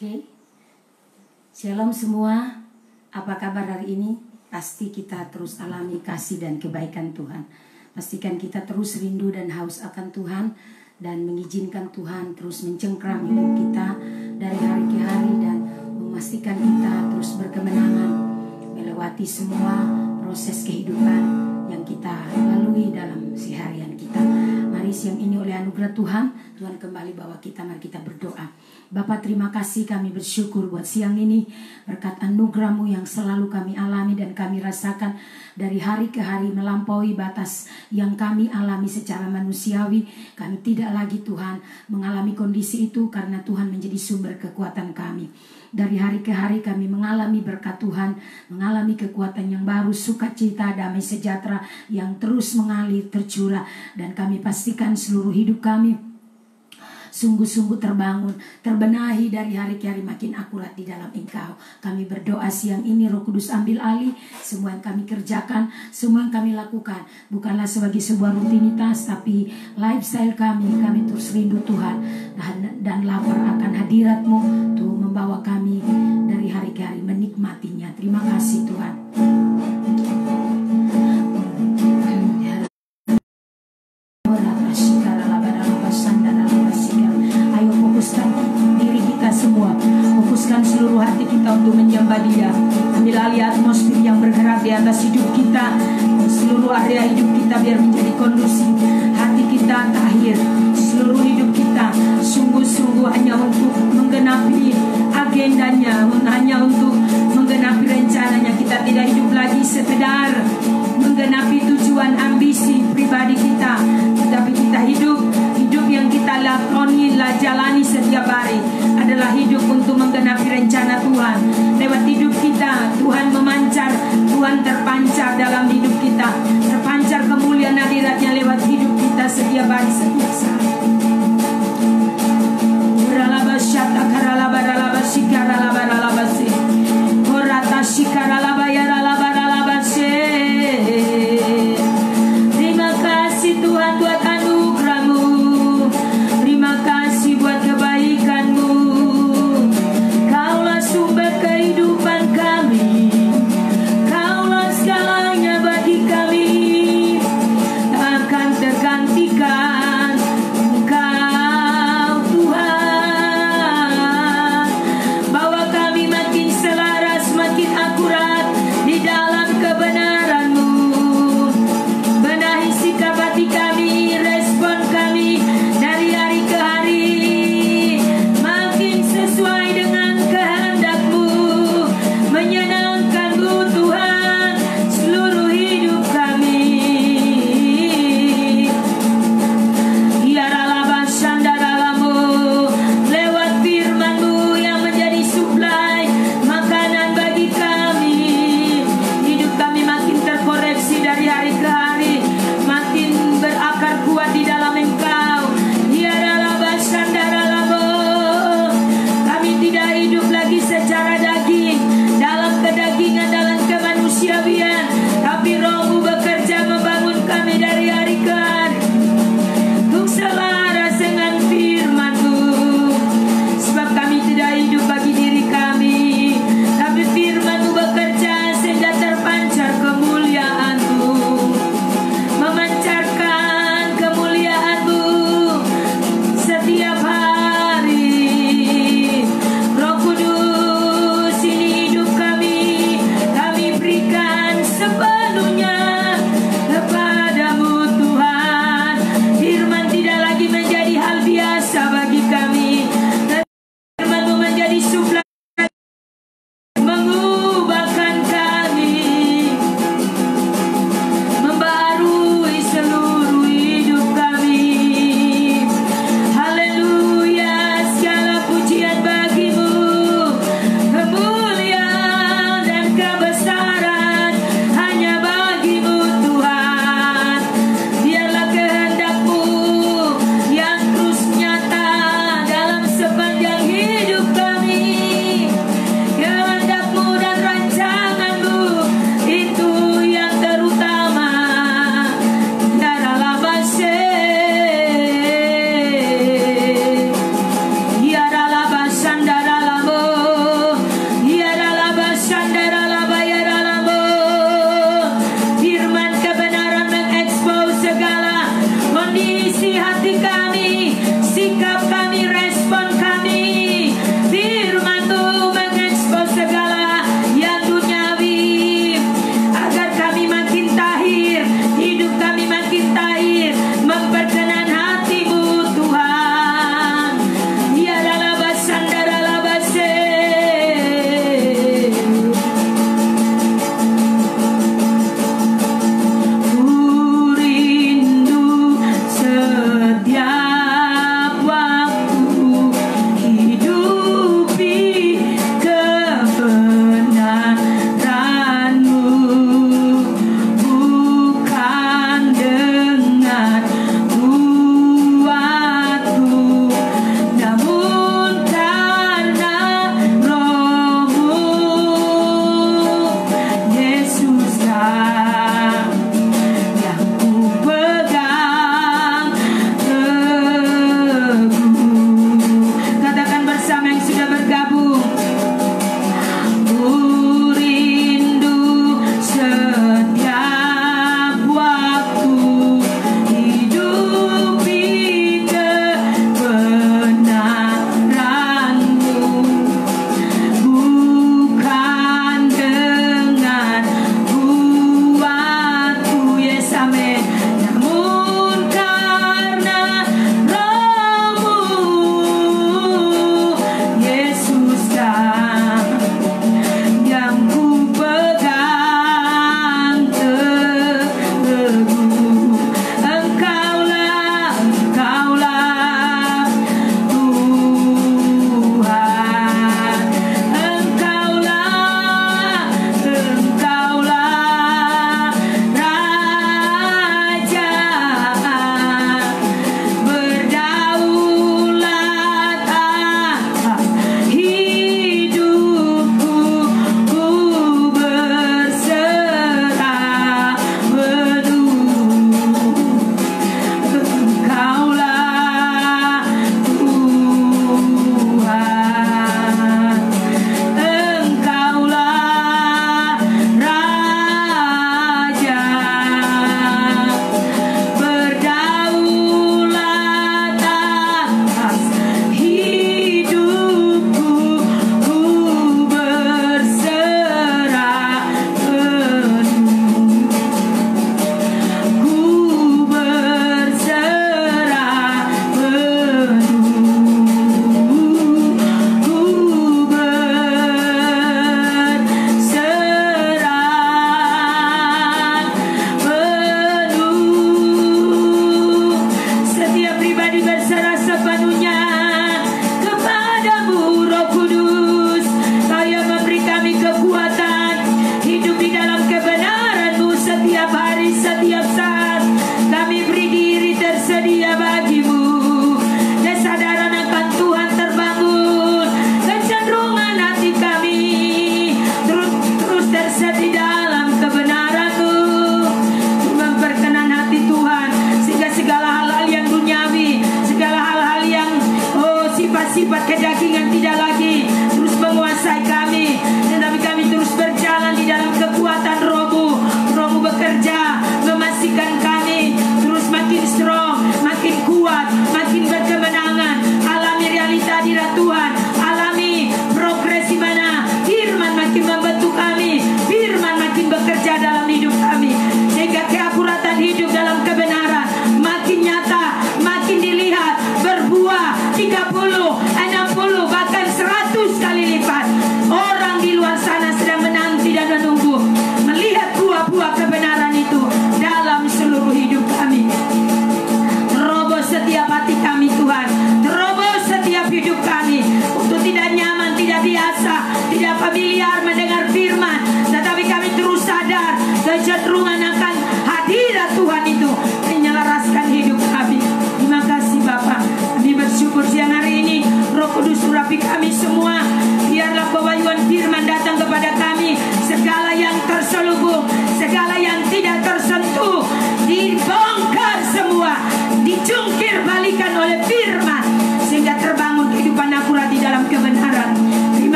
Oke. Shalom semua. Apa kabar hari ini? Pasti kita terus alami kasih dan kebaikan Tuhan. Pastikan kita terus rindu dan haus akan Tuhan dan mengizinkan Tuhan terus mencengkram hidup kita dari hari ke hari dan memastikan kita terus berkemenangan melewati semua proses kehidupan yang kita lalui dalam seharian kita. Mari siang ini oleh anugerah Tuhan kembali bawa kita, mari kita berdoa. Bapa, terima kasih, kami bersyukur buat siang ini berkat anugerah-Mu yang selalu kami alami dan kami rasakan dari hari ke hari melampaui batas yang kami alami secara manusiawi. Kami tidak lagi Tuhan mengalami kondisi itu karena Tuhan menjadi sumber kekuatan kami. Dari hari ke hari kami mengalami berkat Tuhan, mengalami kekuatan yang baru, sukacita, damai sejahtera yang terus mengalir, tercurah. Dan kami pastikan seluruh hidup kami sungguh-sungguh terbangun, terbenahi dari hari ke hari makin akurat di dalam Engkau. Kami berdoa siang ini Roh Kudus ambil alih semua yang kami kerjakan, semua yang kami lakukan bukanlah sebagai sebuah rutinitas, tapi lifestyle kami terus rindu Tuhan dan lapar akan hadirat-Mu tuh membawa kami dari hari ke hari menikmatinya. Terima kasih Tuhan. Fokuskan diri kita semua, fokuskan seluruh hati kita untuk menyembah Dia. Ambil alih atmosfer yang bergerak di atas hidup kita, seluruh area hidup kita biar menjadi kondusif. Hati kita tahir, seluruh hidup kita sungguh-sungguh hanya untuk menggenapi agendanya, hanya untuk menggenapi rencananya. Kita tidak hidup lagi sekedar menggenapi tujuan ambisi pribadi kita, tetapi kita hidup yang kita lakoni, jalani setiap hari adalah hidup untuk menggenapi rencana Tuhan. Lewat hidup kita Tuhan memancar, Tuhan terpancar dalam hidup kita, terpancar kemuliaan hadirat-Nya lewat hidup kita setiap hari, setiap saat. Orata shikaralabayaralabaralabase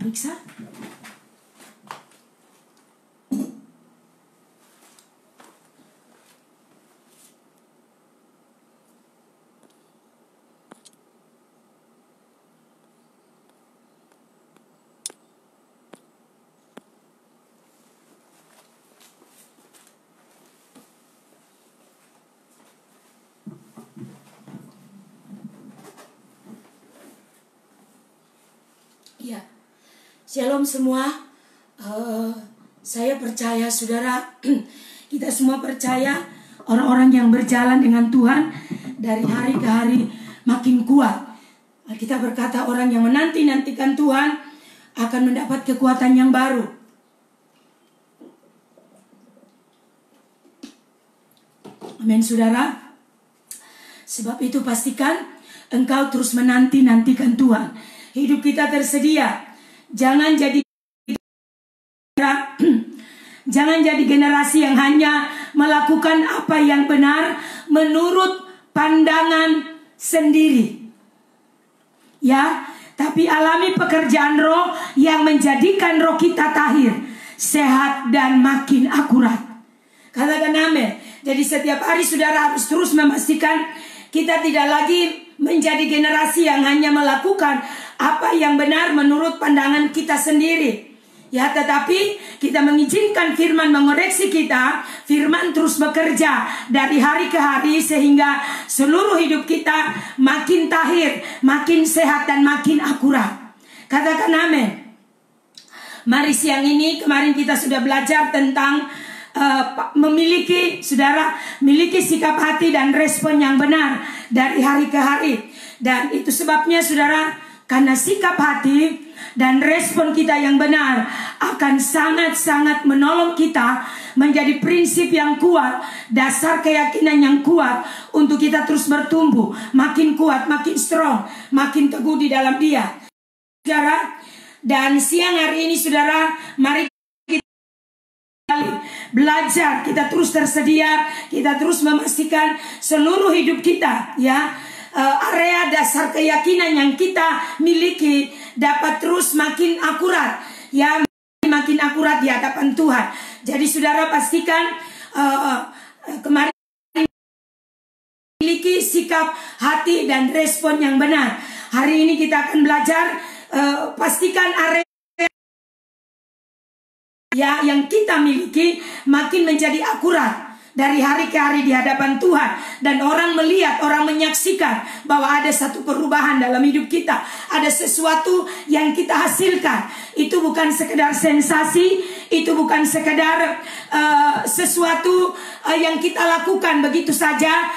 periksa. Ya, shalom semua. Saya percaya saudara, kita semua percaya orang-orang yang berjalan dengan Tuhan dari hari ke hari makin kuat. Kita berkata orang yang menanti-nantikan Tuhan akan mendapat kekuatan yang baru. Amin saudara. Sebab itu pastikan engkau terus menanti-nantikan Tuhan. Hidup kita tersedia. Jangan jadi generasi yang hanya melakukan apa yang benar menurut pandangan sendiri. Ya, tapi alami pekerjaan roh yang menjadikan roh kita tahir, sehat dan makin akurat. Katakan amin. Jadi setiap hari saudara harus terus memastikan kita tidak lagi menjadi generasi yang hanya melakukan apa yang benar menurut pandangan kita sendiri. Ya, tetapi kita mengizinkan firman mengoreksi kita. Firman terus bekerja dari hari ke hari sehingga seluruh hidup kita makin tahir, makin sehat dan makin akurat. Katakan amin. Mari siang ini, kemarin kita sudah belajar tentang memiliki sikap hati dan respon yang benar dari hari ke hari. Dan itu sebabnya saudara, karena sikap hati dan respon kita yang benar akan sangat-sangat menolong kita menjadi prinsip yang kuat, dasar keyakinan yang kuat untuk kita terus bertumbuh, makin kuat, makin strong, makin teguh di dalam Dia. Saudara, dan siang hari ini saudara, mari belajar, kita terus tersedia, kita terus memastikan seluruh hidup kita, ya, area dasar keyakinan yang kita miliki dapat terus makin akurat, ya, makin akurat di hadapan Tuhan. Jadi saudara pastikan kemarin memiliki sikap hati dan respon yang benar. Hari ini kita akan belajar pastikan area ya yang kita miliki makin menjadi akurat dari hari ke hari di hadapan Tuhan. Dan orang melihat, orang menyaksikan bahwa ada satu perubahan dalam hidup kita. Ada sesuatu yang kita hasilkan. Itu bukan sekedar sensasi, itu bukan sekedar sesuatu yang kita lakukan begitu saja,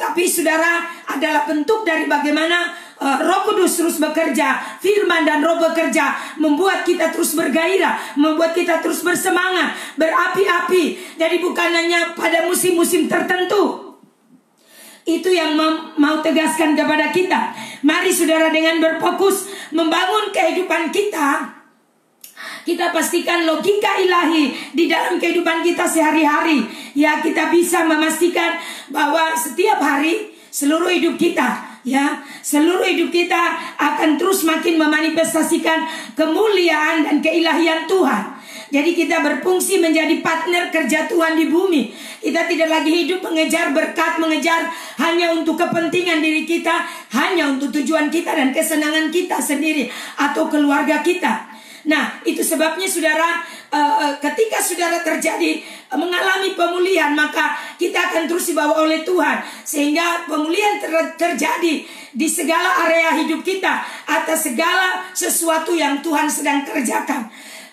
tapi saudara adalah bentuk dari bagaimana Roh Kudus terus bekerja, firman dan roh bekerja, membuat kita terus bergairah, membuat kita terus bersemangat, berapi-api. Jadi bukan hanya pada musim-musim tertentu. Itu yang mau tegaskan kepada kita. Mari saudara, dengan berfokus membangun kehidupan kita, kita pastikan logika ilahi di dalam kehidupan kita sehari-hari. Ya, kita bisa memastikan bahwa setiap hari seluruh hidup kita, ya, seluruh hidup kita akan terus makin memanifestasikan kemuliaan dan keilahian Tuhan. Jadi kita berfungsi menjadi partner kerja Tuhan di bumi. Kita tidak lagi hidup mengejar berkat, mengejar hanya untuk kepentingan diri kita, hanya untuk tujuan kita dan kesenangan kita sendiri atau keluarga kita. Nah, itu sebabnya saudara, ketika saudara terjadi mengalami pemulihan, maka kita akan terus dibawa oleh Tuhan, sehingga pemulihan terjadi di segala area hidup kita atas segala sesuatu yang Tuhan sedang kerjakan.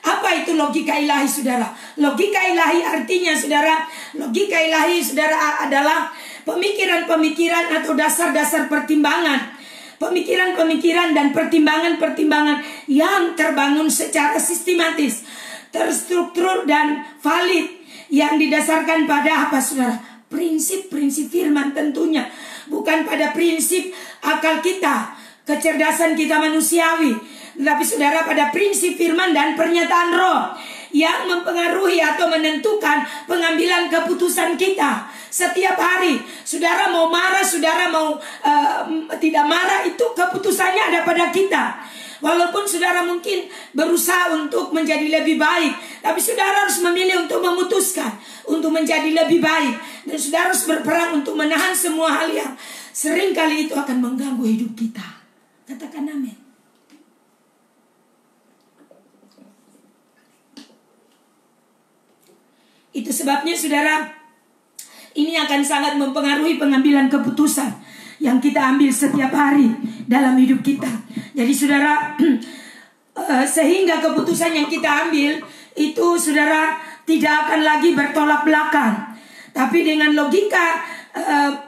Apa itu logika ilahi saudara? Logika ilahi artinya saudara, logika ilahi saudara adalah pemikiran-pemikiran atau dasar-dasar pertimbangan, pemikiran-pemikiran dan pertimbangan-pertimbangan yang terbangun secara sistematis, terstruktur dan valid, yang didasarkan pada apa saudara? Prinsip-prinsip firman tentunya, bukan pada prinsip akal kita, kecerdasan kita manusiawi, tetapi saudara pada prinsip firman dan pernyataan roh yang mempengaruhi atau menentukan pengambilan keputusan kita setiap hari. Saudara mau marah, saudara mau tidak marah, itu keputusannya ada pada kita. Walaupun saudara mungkin berusaha untuk menjadi lebih baik, tapi saudara harus memilih untuk memutuskan untuk menjadi lebih baik. Dan saudara harus berperang untuk menahan semua hal yang seringkali itu akan mengganggu hidup kita. Katakan amin. Itu sebabnya saudara, ini akan sangat mempengaruhi pengambilan keputusan yang kita ambil setiap hari dalam hidup kita. Jadi saudara, sehingga keputusan yang kita ambil itu saudara tidak akan lagi bertolak belakang, tapi dengan logika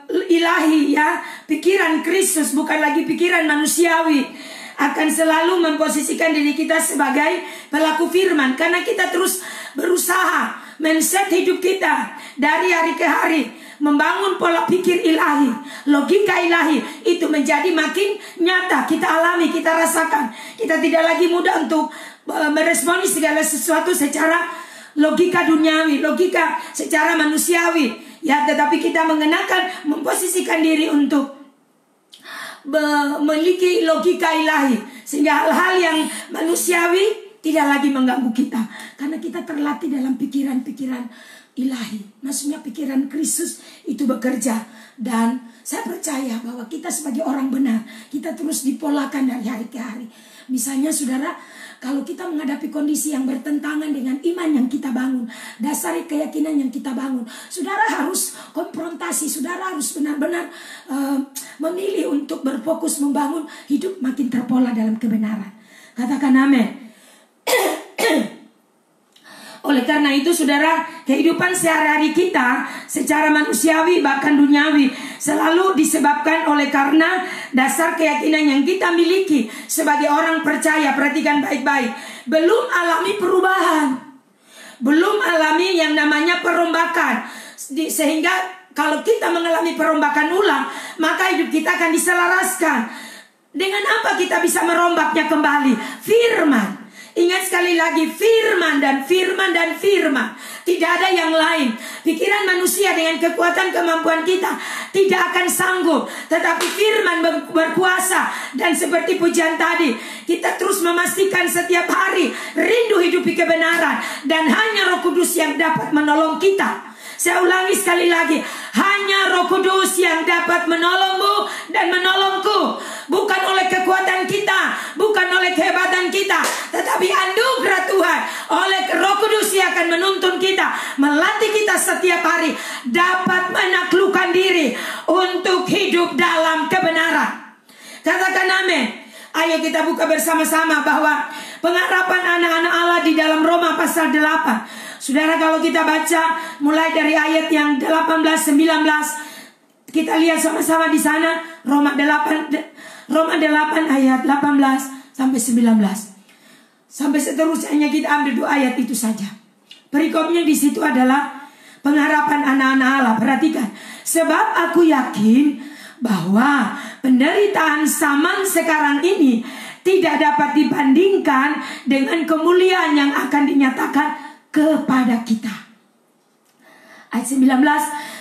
ilahi, ya, pikiran Kristus, bukan lagi pikiran manusiawi, akan selalu memposisikan diri kita sebagai pelaku firman. Karena kita terus berusaha men-set hidup kita dari hari ke hari, membangun pola pikir ilahi, logika ilahi, itu menjadi makin nyata. Kita alami, kita rasakan. Kita tidak lagi mudah untuk meresponi segala sesuatu secara logika duniawi, logika secara manusiawi, ya. Tetapi kita memposisikan diri untuk memiliki logika ilahi, sehingga hal-hal yang manusiawi tidak lagi mengganggu kita, karena kita terlatih dalam pikiran-pikiran ilahi. Maksudnya pikiran Kristus itu bekerja. Dan saya percaya bahwa kita sebagai orang benar, kita terus dipolakan dari hari ke hari. Misalnya saudara, kalau kita menghadapi kondisi yang bertentangan dengan iman yang kita bangun, dasar keyakinan yang kita bangun, saudara harus konfrontasi. Saudara harus benar-benar memilih untuk berfokus membangun hidup makin terpola dalam kebenaran. Katakan amin. Oleh karena itu saudara, kehidupan sehari-hari kita secara manusiawi bahkan duniawi selalu disebabkan oleh karena dasar keyakinan yang kita miliki sebagai orang percaya. Perhatikan baik-baik, belum alami perubahan, belum alami yang namanya perombakan. Sehingga kalau kita mengalami perombakan ulang, maka hidup kita akan diselaraskan. Dengan apa kita bisa merombaknya kembali? Firman. Ingat sekali lagi, firman dan firman dan firman. Tidak ada yang lain. Pikiran manusia dengan kekuatan kemampuan kita tidak akan sanggup. Tetapi firman berkuasa. Dan seperti pujian tadi, kita terus memastikan setiap hari rindu hidupi kebenaran. Dan hanya Roh Kudus yang dapat menolong kita. Saya ulangi sekali lagi, hanya Roh Kudus yang dapat menolongmu dan menolongku. Bukan oleh kekuatan kita, bukan oleh kehebatan kita, tetapi anugerah Tuhan. Oleh Roh Kudus yang akan menuntun kita, melatih kita setiap hari dapat menaklukkan diri untuk hidup dalam kebenaran. Katakan amin. Ayo kita buka bersama-sama bahwa pengharapan anak-anak Allah di dalam Roma pasal 8. Saudara, kalau kita baca mulai dari ayat yang 18-19, kita lihat sama-sama di sana Roma 8 ayat 18 sampai 19. Sampai seterusnya kita ambil 2 ayat itu saja. Perikopnya di situ adalah pengharapan anak-anak Allah. Perhatikan, sebab aku yakin bahwa penderitaan zaman sekarang ini tidak dapat dibandingkan dengan kemuliaan yang akan dinyatakan kepada kita. Ayat 19,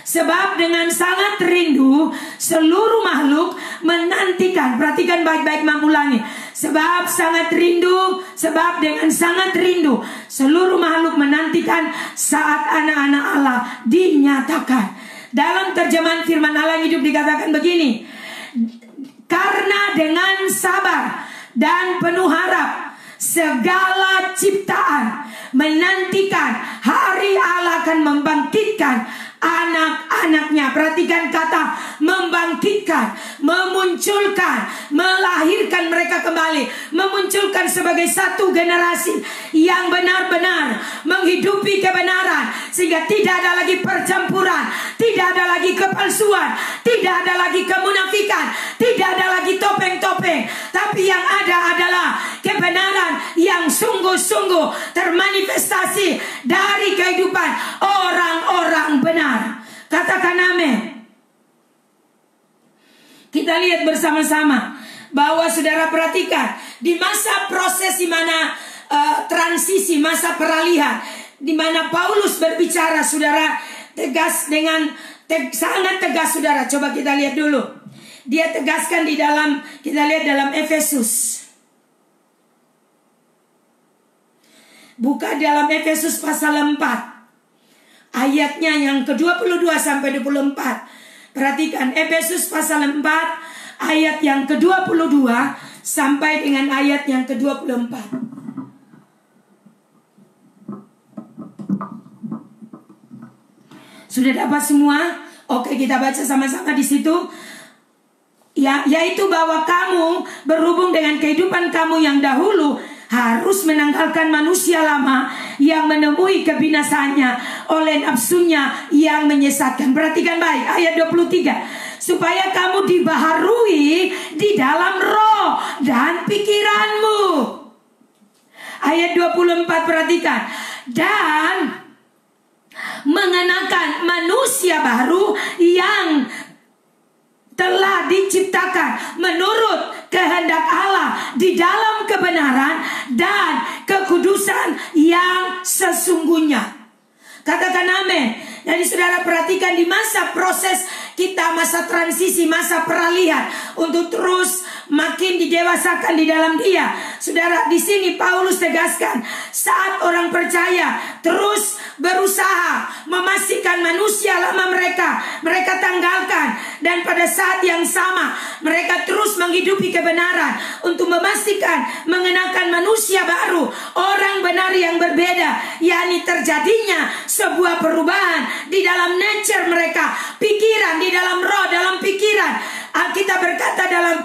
sebab dengan sangat rindu seluruh makhluk menantikan. Perhatikan baik-baik, mengulangi. Sebab sangat rindu, sebab dengan sangat rindu seluruh makhluk menantikan saat anak-anak Allah dinyatakan. Dalam terjemahan firman Allah hidup dikatakan begini, karena dengan sabar dan penuh harap segala ciptaan menantikan hari Allah akan membangkitkan anak-anaknya. Perhatikan kata membangkitkan, memunculkan, melahirkan mereka kembali, memunculkan sebagai satu generasi yang benar-benar menghidupi kebenaran, sehingga tidak ada lagi percampuran, tidak ada lagi kepalsuan, tidak ada lagi kemunafikan, tidak ada lagi topeng-topeng, tapi yang ada adalah kebenaran yang sungguh-sungguh termanifestasi dari kehidupan orang-orang benar. Katakan amin. Kita lihat bersama-sama bahwa saudara perhatikan di masa proses di mana transisi, masa peralihan, di mana Paulus berbicara, saudara, tegas dengan sangat tegas, saudara. Coba kita lihat dulu. Dia tegaskan di dalam, kita lihat dalam Efesus. Buka dalam Efesus pasal 4. Ayatnya yang ke-22 sampai 24. Perhatikan Efesus pasal 4 ayat yang ke-22 sampai dengan ayat yang ke-24. Sudah dapat semua? Oke, kita baca sama-sama di situ. Ya, yaitu bahwa kamu berhubung dengan kehidupan kamu yang dahulu harus menanggalkan manusia lama yang menemui kebinasaannya oleh nafsunya yang menyesatkan. Perhatikan baik ayat 23. Supaya kamu dibaharui di dalam roh dan pikiranmu. Ayat 24 perhatikan. Dan mengenakan manusia baru yang telah diciptakan menurut kehendak Allah di dalam kebenaran dan kekudusan yang sesungguhnya. Katakan amin. Jadi saudara perhatikan di masa proses kita, masa transisi, masa peralihan untuk terus makin didewasakan di dalam Dia. Saudara, di sini Paulus tegaskan saat orang percaya terus berusaha memastikan manusia lama mereka tanggalkan, dan pada saat yang sama mereka terus menghidupi kebenaran untuk memastikan mengenakan manusia baru, orang benar yang berbeda, yakni terjadinya sebuah perubahan di dalam nature mereka, pikiran di dalam roh, dalam pikiran. Alkitab berkata dalam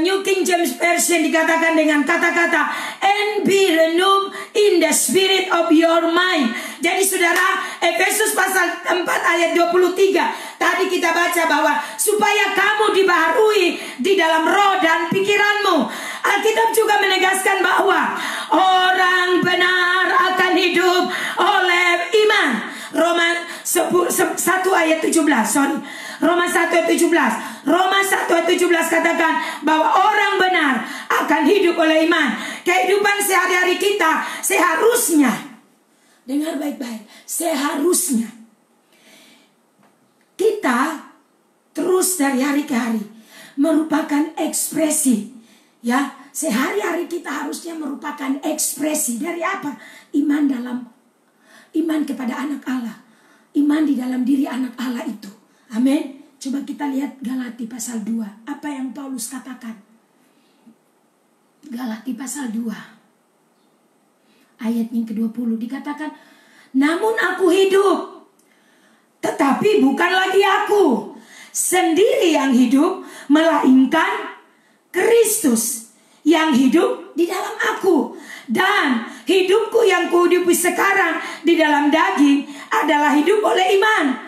New King James Version dikatakan dengan kata-kata and be renewed in the spirit of your mind. Jadi saudara, Efesus pasal 4 ayat 23 tadi kita baca bahwa supaya kamu dibaharui di dalam roh dan pikiranmu. Alkitab juga menegaskan bahwa orang benar akan hidup oleh iman. Roma 1 ayat 17. Roma 1 ayat 17. Roma 1 ayat 17 katakan bahwa orang benar akan hidup oleh iman. Kehidupan sehari-hari kita seharusnya, dengar baik-baik, seharusnya kita terus dari hari ke hari merupakan ekspresi, ya, sehari-hari kita harusnya merupakan ekspresi dari apa? Iman kepada anak Allah, iman di dalam diri anak Allah itu. Amin. Coba kita lihat Galati pasal 2. Apa yang Paulus katakan? Galati pasal 2 ayat yang ke-20 dikatakan, namun aku hidup, tetapi bukan lagi aku sendiri yang hidup, melainkan Kristus yang hidup di dalam aku. Dan hidupku yang kuhidupi sekarang di dalam daging adalah hidup oleh iman.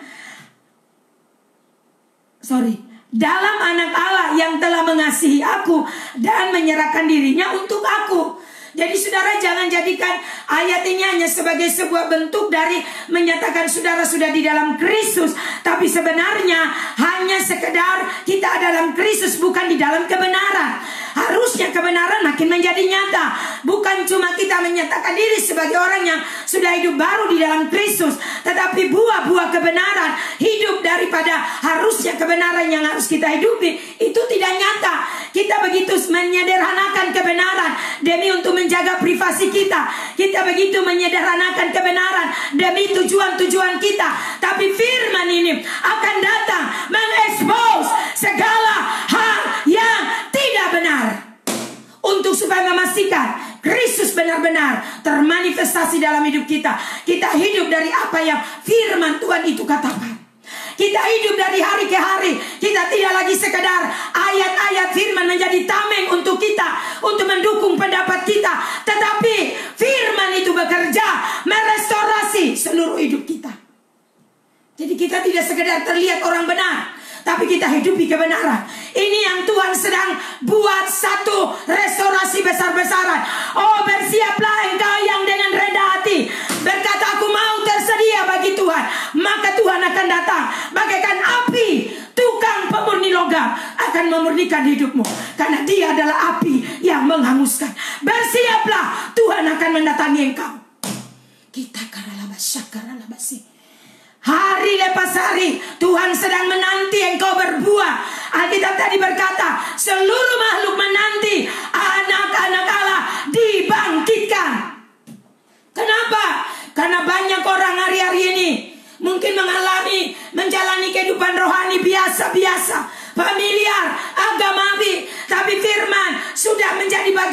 Dalam anak Allah yang telah mengasihi aku dan menyerahkan dirinya untuk aku. Jadi saudara, jangan jadikan ayat ini hanya sebagai sebuah bentuk dari menyatakan saudara sudah di dalam Kristus, tapi sebenarnya hanya sekedar kita dalam Kristus, bukan di dalam kebenaran. Harusnya kebenaran makin menjadi nyata, bukan cuma kita menyatakan diri sebagai orang yang sudah hidup baru di dalam Kristus, tetapi buah-buah kebenaran hidup daripada harusnya kebenaran yang harus kita hidupi itu tidak nyata. Kita begitu menyederhanakan kebenaran demi untuk menjaga privasi kita. Kita begitu menyederhanakan kebenaran demi tujuan-tujuan kita. Tapi firman ini akan datang mengekspos segala hal yang tidak benar, untuk supaya memastikan Kristus benar-benar termanifestasi dalam hidup kita. Kita hidup dari apa yang firman Tuhan itu katakan. Kita hidup dari hari ke hari. Kita tidak lagi sekedar ayat-ayat firman menjadi tameng untuk kita, untuk mendukung pendapat kita, tetapi firman itu bekerja merestorasi seluruh hidup kita. Jadi kita tidak sekedar terlihat orang benar, tapi kita hidupi kebenaran. Ini yang Tuhan sedang buat, satu restorasi besar-besaran. Oh, bersiaplah engkau yang dengan rendah hati berkata, aku mau tersedia bagi Tuhan. Maka Tuhan akan datang bagaikan api, tukang pemurni logam akan memurnikan hidupmu, karena Dia adalah api yang menghanguskan. Bersiaplah, Tuhan akan mendatangi engkau. Kita karalabasyakaralabasi. Hari lepas hari Tuhan sedang menanti engkau berbuah. Alkitab tadi berkata, seluruh makhluk menanti anak-anak Allah dibangkitkan.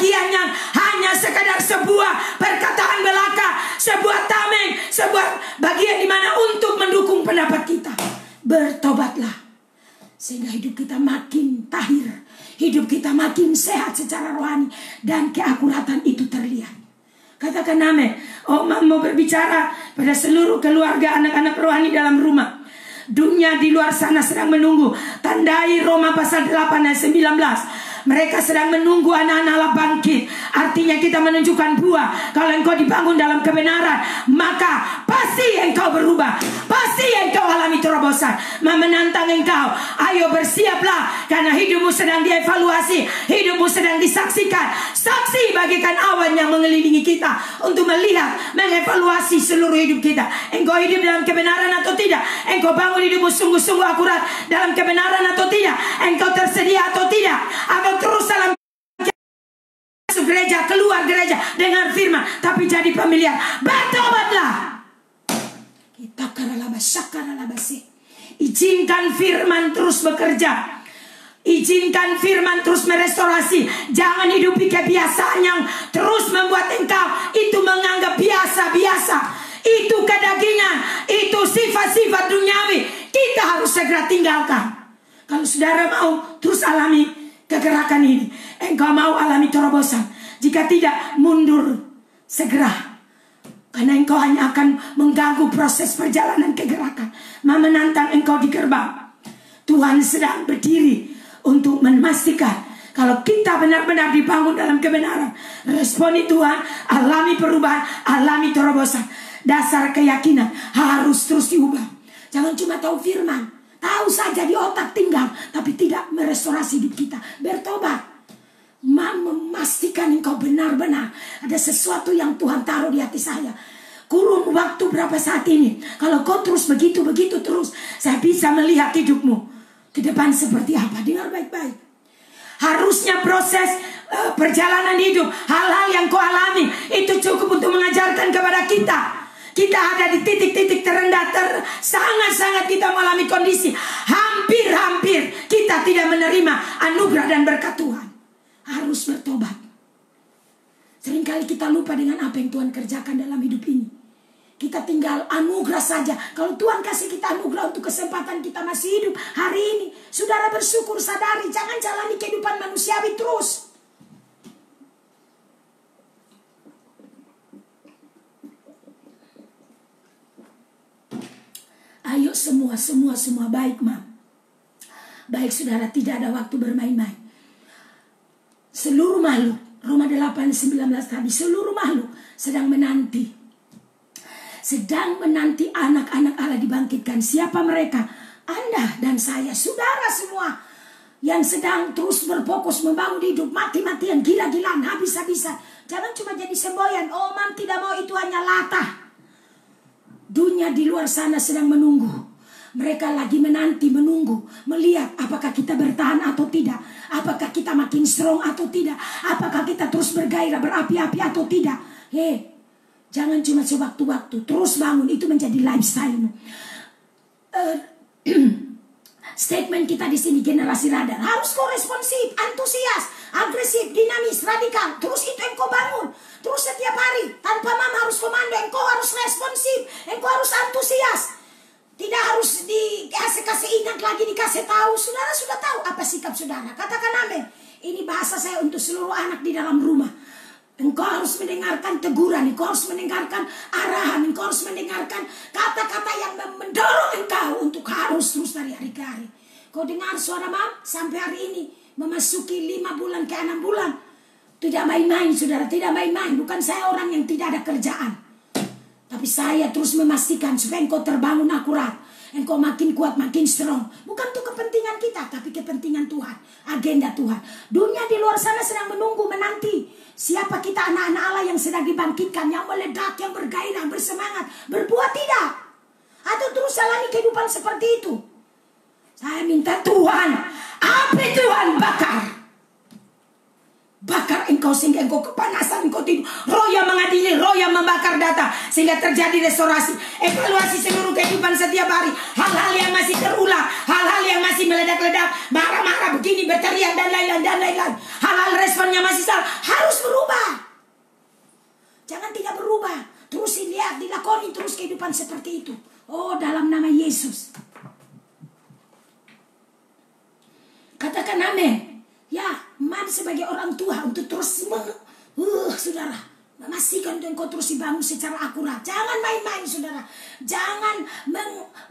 bagian yang hanya sekadar sebuah perkataan belaka, sebuah tameng, sebuah bagian di mana untuk mendukung pendapat kita. Bertobatlah sehingga hidup kita makin tahir, hidup kita makin sehat secara rohani, dan keakuratan itu terlihat. Katakan amin. Oh, mau berbicara pada seluruh keluarga anak-anak rohani dalam rumah. Dunia di luar sana sedang menunggu. Tandai Roma pasal 8 ayat 19. Mereka sedang menunggu anak-anak Allah bangkit. Artinya kita menunjukkan buah. Kalau engkau dibangun dalam kebenaran, maka pasti engkau berubah. Pasti engkau alami terobosan. Menantang engkau, ayo bersiaplah, karena hidupmu sedang dievaluasi, hidupmu sedang disaksikan. Saksi bagikan awan yang mengelilingi kita untuk melihat, mengevaluasi seluruh hidup kita. Engkau hidup dalam kebenaran atau tidak? Engkau bangun hidupmu sungguh-sungguh akurat dalam kebenaran atau tidak? Engkau tersedia atau tidak? Atau terus dalam masuk gereja, keluar gereja, dengar firman, tapi jadi pemilihan? Bertobatlah. Kita izinkan firman terus bekerja. Izinkan firman terus merestorasi. Jangan hidupi kebiasaan yang terus membuat engkau itu menganggap biasa-biasa. Itu kedagingan, itu sifat-sifat duniawi. Kita harus segera tinggalkan. Kalau saudara mau terus alami kegerakan ini, engkau mau alami terobosan, jika tidak, mundur segera. Karena engkau hanya akan mengganggu proses perjalanan kegerakan. Menantang engkau di gerbang. Tuhan sedang berdiri untuk memastikan kalau kita benar-benar dibangun dalam kebenaran. Responi Tuhan, alami perubahan, alami terobosan. Dasar keyakinan harus terus diubah. Jangan cuma tahu firman, tahu saja di otak tinggal, tapi tidak merestorasi hidup kita. Bertobat. Memastikan engkau benar-benar ada sesuatu yang Tuhan taruh di hati saya. Kurun waktu berapa saat ini, kalau kau terus begitu terus, saya bisa melihat hidupmu ke depan seperti apa. Dengar baik-baik. Harusnya proses perjalanan hidup, hal-hal yang kau alami itu cukup untuk mengajarkan kepada kita. Kita ada di titik-titik terendah, sangat-sangat kita mengalami kondisi hampir-hampir kita tidak menerima anugerah dan berkat Tuhan. Harus bertobat. Seringkali kita lupa dengan apa yang Tuhan kerjakan dalam hidup ini. Kita tinggal anugerah saja. Kalau Tuhan kasih kita anugerah untuk kesempatan kita masih hidup hari ini, saudara bersyukur, sadari, jangan jalani kehidupan manusiawi terus. Ayo semua baik, Mam. Baik, saudara, tidak ada waktu bermain-main. Seluruh makhluk, Roma 8:19 tadi, seluruh makhluk sedang menanti anak-anak Allah dibangkitkan. Siapa mereka? Anda dan saya, saudara semua yang sedang terus berfokus membangun hidup, mati-matian, gila-gilaan, habis-habisan. Jangan cuma jadi semboyan. Oh, Mam tidak mau itu hanya latah. Dunia di luar sana sedang menunggu. Mereka lagi menunggu, melihat apakah kita bertahan atau tidak. Apakah kita makin strong atau tidak. Apakah kita terus bergairah, berapi-api atau tidak. Jangan cuma sewaktu-waktu, terus bangun, itu menjadi lifestyle. Statement kita di sini generasi radar. Harus koresponsif, antusias, agresif, dinamis, radikal. Terus itu engkau bangun. Terus setiap hari, tanpa Mam harus komando, engkau harus responsif, engkau harus antusias. Tidak harus dikasih ingat lagi, dikasih tahu. Saudara sudah tahu apa sikap saudara. Katakan amin. Ini bahasa saya untuk seluruh anak di dalam rumah. Engkau harus mendengarkan teguran, engkau harus mendengarkan arahan, engkau harus mendengarkan kata-kata yang mendorong engkau untuk harus terus dari hari ke hari. Kau dengar suara Mam sampai hari ini memasuki 5 bulan ke 6 bulan. Tidak main-main, saudara, tidak main-main. Bukan saya orang yang tidak ada kerjaan, tapi saya terus memastikan supaya engkau terbangun akurat. Engkau makin kuat, makin strong. Bukan untuk kepentingan kita, tapi kepentingan Tuhan. Agenda Tuhan. Dunia di luar sana sedang menunggu, menanti. Siapa kita, anak-anak Allah yang sedang dibangkitkan, yang meledak, yang bergairah, bersemangat, berbuat tidak. Atau terus jalani kehidupan seperti itu. Saya minta Tuhan, api Tuhan bakar. bakar engkau sehingga engkau kepanasan, engkau tidur. Roh yang mengadili, roh yang membakar data sehingga terjadi restorasi. Evaluasi seluruh kehidupan setiap hari. Hal-hal yang masih terulang, hal-hal yang masih meledak-ledak, marah-marah begini, berteriak dan lain-lain. Hal-hal responnya masih salah, harus berubah. Jangan tidak berubah, terus lihat, dilakoni terus kehidupan seperti itu. Oh, dalam nama Yesus. Katakan amin. Ya, mam sebagai orang tua untuk terus saudara, memastikan untuk engkau terus dibangun secara akurat. Jangan main-main, saudara. Jangan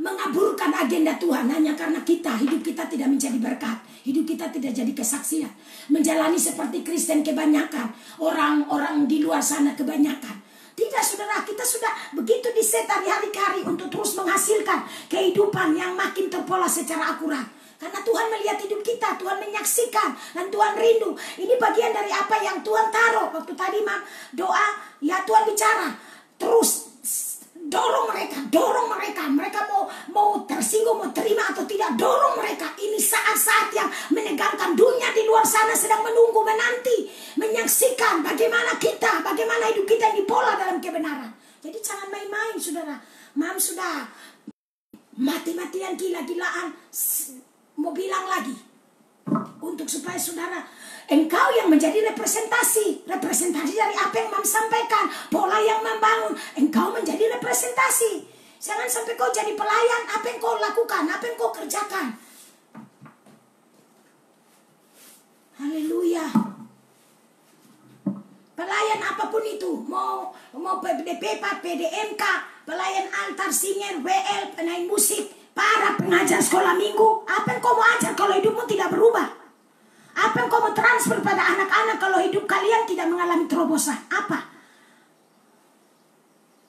mengaburkan agenda Tuhan hanya karena hidup kita tidak menjadi berkat. Hidup kita tidak jadi kesaksian. Menjalani seperti Kristen kebanyakan. Orang-orang di luar sana kebanyakan. Tidak, saudara, kita sudah begitu diset hari-hari untuk terus menghasilkan kehidupan yang makin terpola secara akurat. Karena Tuhan melihat hidup kita, Tuhan menyaksikan, dan Tuhan rindu. Ini bagian dari apa yang Tuhan taruh. Waktu tadi doa, ya Tuhan bicara. Terus dorong mereka. Mereka mau tersinggung, mau terima atau tidak, dorong mereka. Ini saat-saat yang menegangkan. Dunia di luar sana sedang menunggu, menanti, menyaksikan bagaimana hidup kita yang dipola dalam kebenaran. Jadi jangan main-main, saudara. Mam sudah mati-matian, gila-gilaan. Mau bilang lagi untuk supaya saudara, engkau yang menjadi representasi dari apa yang Mam sampaikan, pola yang membangun, engkau menjadi representasi. Jangan sampai kau jadi pelayan, apa yang kau lakukan, apa yang kau kerjakan. Haleluya. Pelayan apapun itu, mau PDP, PDMK, pelayan altar, singer, WL, penaik musik, para pengajar sekolah minggu, apa yang kau mau ajar kalau hidupmu tidak berubah? Apa yang kau mau transfer pada anak-anak kalau hidup kalian tidak mengalami terobosan? Apa?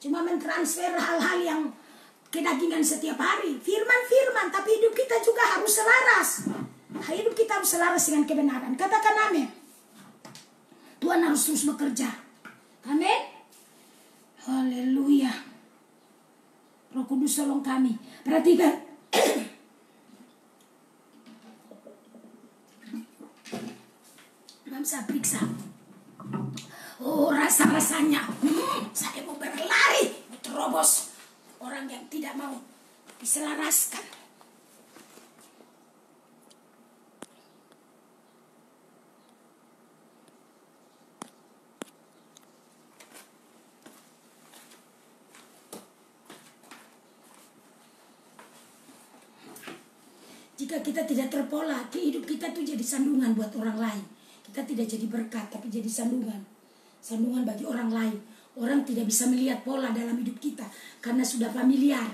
Cuma mentransfer hal-hal yang kedagingan setiap hari. Firman, tapi hidup kita juga harus selaras. Hidup kita harus selaras dengan kebenaran. Katakan amin. Tuhan harus terus bekerja. Amin. Haleluya. Roh Kudus tolong kami. Perhatikan. Mam saya periksa. Oh, rasa-rasanya. Saya mau berlari, mau terobos. Orang yang tidak mau diselaraskan. Jika kita tidak terpola, hidup kita tuh jadi sandungan buat orang lain. Kita tidak jadi berkat, tapi jadi sandungan. Sandungan bagi orang lain. Orang tidak bisa melihat pola dalam hidup kita karena sudah familiar.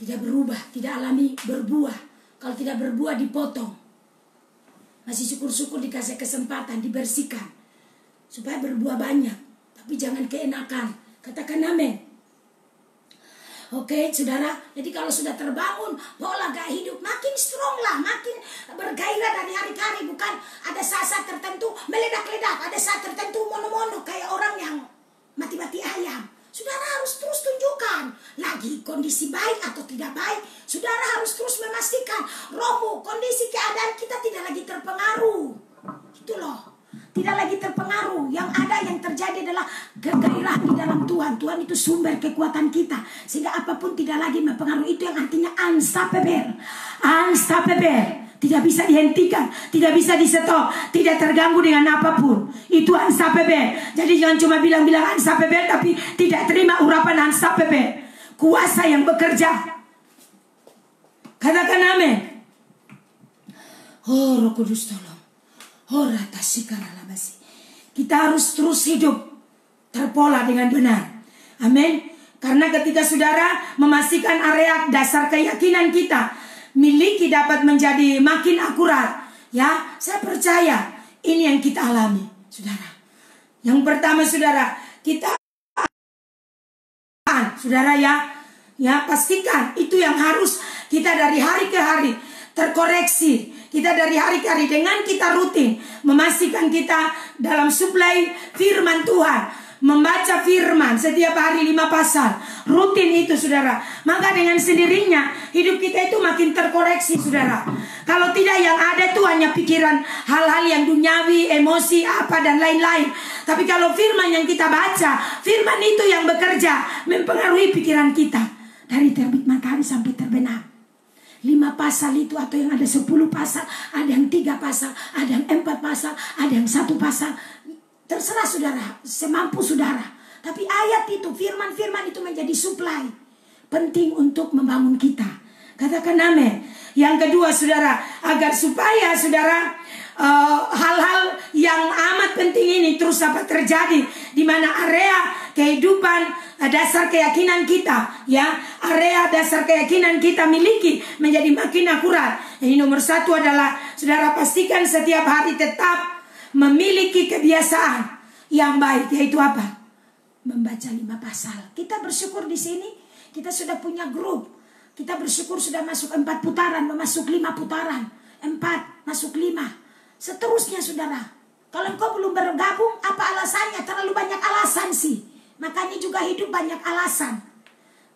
Tidak berubah, tidak alami berbuah. Kalau tidak berbuah dipotong. Masih syukur-syukur dikasih kesempatan, dibersihkan. Supaya berbuah banyak. Tapi jangan keenakan. Katakan amin. Oke, saudara. Jadi kalau sudah terbangun pola gaya hidup, makin strong lah, makin bergairah dari hari ke hari. Bukan ada saat-saat tertentu meledak-ledak, ada saat tertentu mono-mono kayak orang yang mati-mati ayam. Saudara harus terus tunjukkan lagi kondisi baik atau tidak baik. Saudara harus terus memastikan rohmu, kondisi keadaan kita tidak lagi terpengaruh. Itu loh. Tidak lagi terpengaruh. Yang ada yang terjadi adalah kegairahan di dalam Tuhan. Tuhan itu sumber kekuatan kita. Sehingga apapun tidak lagi mempengaruhi. Itu yang artinya unstoppable. Unstoppable. Tidak bisa dihentikan. Tidak bisa di-stop. Tidak terganggu dengan apapun. Itu unstoppable. Jadi jangan cuma bilang-bilang unstoppable tapi tidak terima urapan unstoppable. Kuasa yang bekerja. Katakan amin. Oh, Roh Kudus tolong. Kita harus terus hidup terpola dengan benar. Amin. Karena ketika saudara memastikan area dasar keyakinan kita miliki dapat menjadi makin akurat, ya, saya percaya ini yang kita alami, saudara. Yang pertama, saudara, saudara ya pastikan itu yang harus kita dari hari ke hari terkoreksi. Kita dari hari ke hari dengan kita rutin memastikan kita dalam suplai firman Tuhan. membaca firman setiap hari 5 pasal, rutin itu saudara, maka dengan sendirinya hidup kita itu makin terkoreksi saudara. Kalau tidak, yang ada tuh hanya pikiran hal-hal yang duniawi, emosi apa dan lain-lain. Tapi kalau firman yang kita baca, firman itu yang bekerja mempengaruhi pikiran kita dari terbit matahari sampai terbenam. 5 pasal itu, atau yang ada 10 pasal, ada yang 3 pasal, ada yang 4 pasal, ada yang 1 pasal. Terserah saudara, semampu saudara. Tapi ayat itu, firman-firman itu menjadi suplai penting untuk membangun kita. Katakan amin. Yang kedua saudara, agar supaya saudara hal-hal yang amat penting ini terus dapat terjadi, di mana area kehidupan dasar keyakinan kita, ya, area dasar keyakinan kita miliki menjadi makin akurat. Jadi nomor 1 adalah saudara pastikan setiap hari tetap memiliki kebiasaan yang baik, yaitu apa? Membaca 5 pasal. Kita bersyukur di sini kita sudah punya grup. Kita bersyukur sudah masuk 4 putaran, masuk 5 putaran, 4 masuk 5. Seterusnya saudara, kalau engkau belum bergabung, apa alasannya? Terlalu banyak alasan sih. Makanya juga hidup banyak alasan.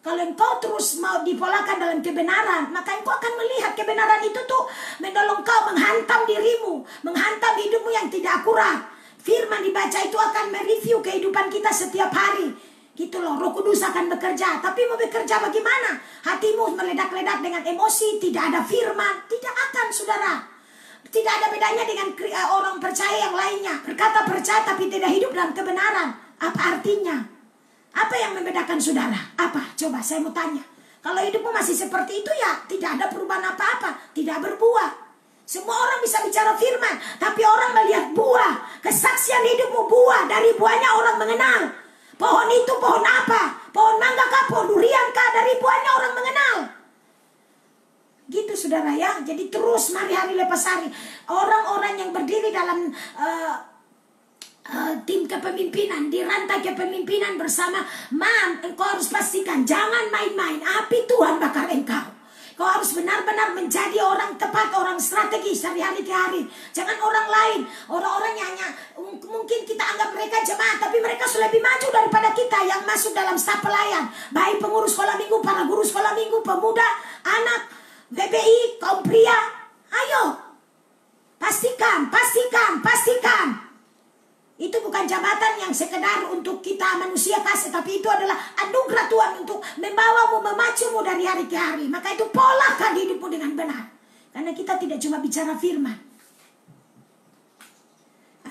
Kalau engkau terus mau dipolakan dalam kebenaran, maka engkau akan melihat kebenaran itu tuh menolong kau menghantam dirimu, menghantam hidupmu yang tidak akurat. Firman dibaca itu akan mereview kehidupan kita setiap hari. Gitu loh, Roh Kudus akan bekerja. Tapi mau bekerja bagaimana? Hatimu meledak-ledak dengan emosi, tidak ada firman, tidak akan saudara. Tidak ada bedanya dengan orang percaya yang lainnya. Berkata percaya tapi tidak hidup dalam kebenaran. Apa artinya? Apa yang membedakan saudara? Apa? Coba saya mau tanya. Kalau hidupmu masih seperti itu, ya tidak ada perubahan apa-apa, tidak berbuah. Semua orang bisa bicara firman, tapi orang melihat buah. Kesaksian hidupmu buah, dari buahnya orang mengenal. Pohon itu pohon apa? Pohon mangga kah? Pohon durian kah? Dari buahnya orang mengenal. Gitu saudara ya. Jadi terus hari lepas hari, orang-orang yang berdiri dalam tim kepemimpinan, di rantai kepemimpinan bersama, engkau harus pastikan jangan main-main. Api Tuhan bakar engkau. Kau harus benar-benar menjadi orang tepat, orang strategis dari hari ke hari. Jangan orang lain, orang-orang yang hanya mungkin kita anggap mereka jemaat, tapi mereka sudah lebih maju daripada kita yang masuk dalam staf pelayan. Baik pengurus sekolah minggu, para guru sekolah minggu, pemuda, anak, BBI, kaum pria. Ayo, pastikan. Itu bukan jabatan yang sekedar untuk kita manusia kasih, tapi itu adalah anugerah Tuhan untuk membawamu, memacumu dari hari ke hari. Maka itu polakan hidupmu dengan benar. Karena kita tidak cuma bicara firman.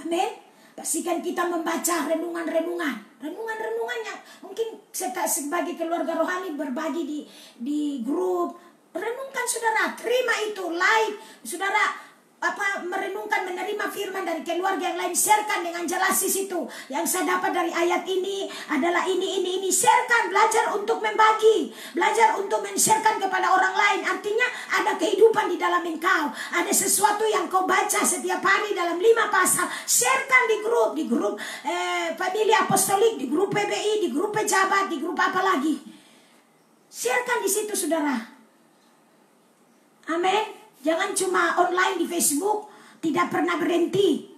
Amin. Pastikan kita membaca renungan-renungan yang mungkin sebagai keluarga rohani berbagi di grup. Renungkan saudara, terima itu, like saudara. Merenungkan, menerima firman dari keluarga yang lain, sharekan dengan jelas di situ. Yang saya dapat dari ayat ini adalah ini. Sharekan, belajar untuk membagi, belajar untuk men-sharekan kepada orang lain. Artinya ada kehidupan di dalam engkau, ada sesuatu yang kau baca setiap hari dalam 5 pasal. Sharekan di grup family apostolik, di grup PBI, di grup pejabat, di grup apa lagi. Sharekan di situ saudara. Amin. Jangan cuma online di Facebook, tidak pernah berhenti.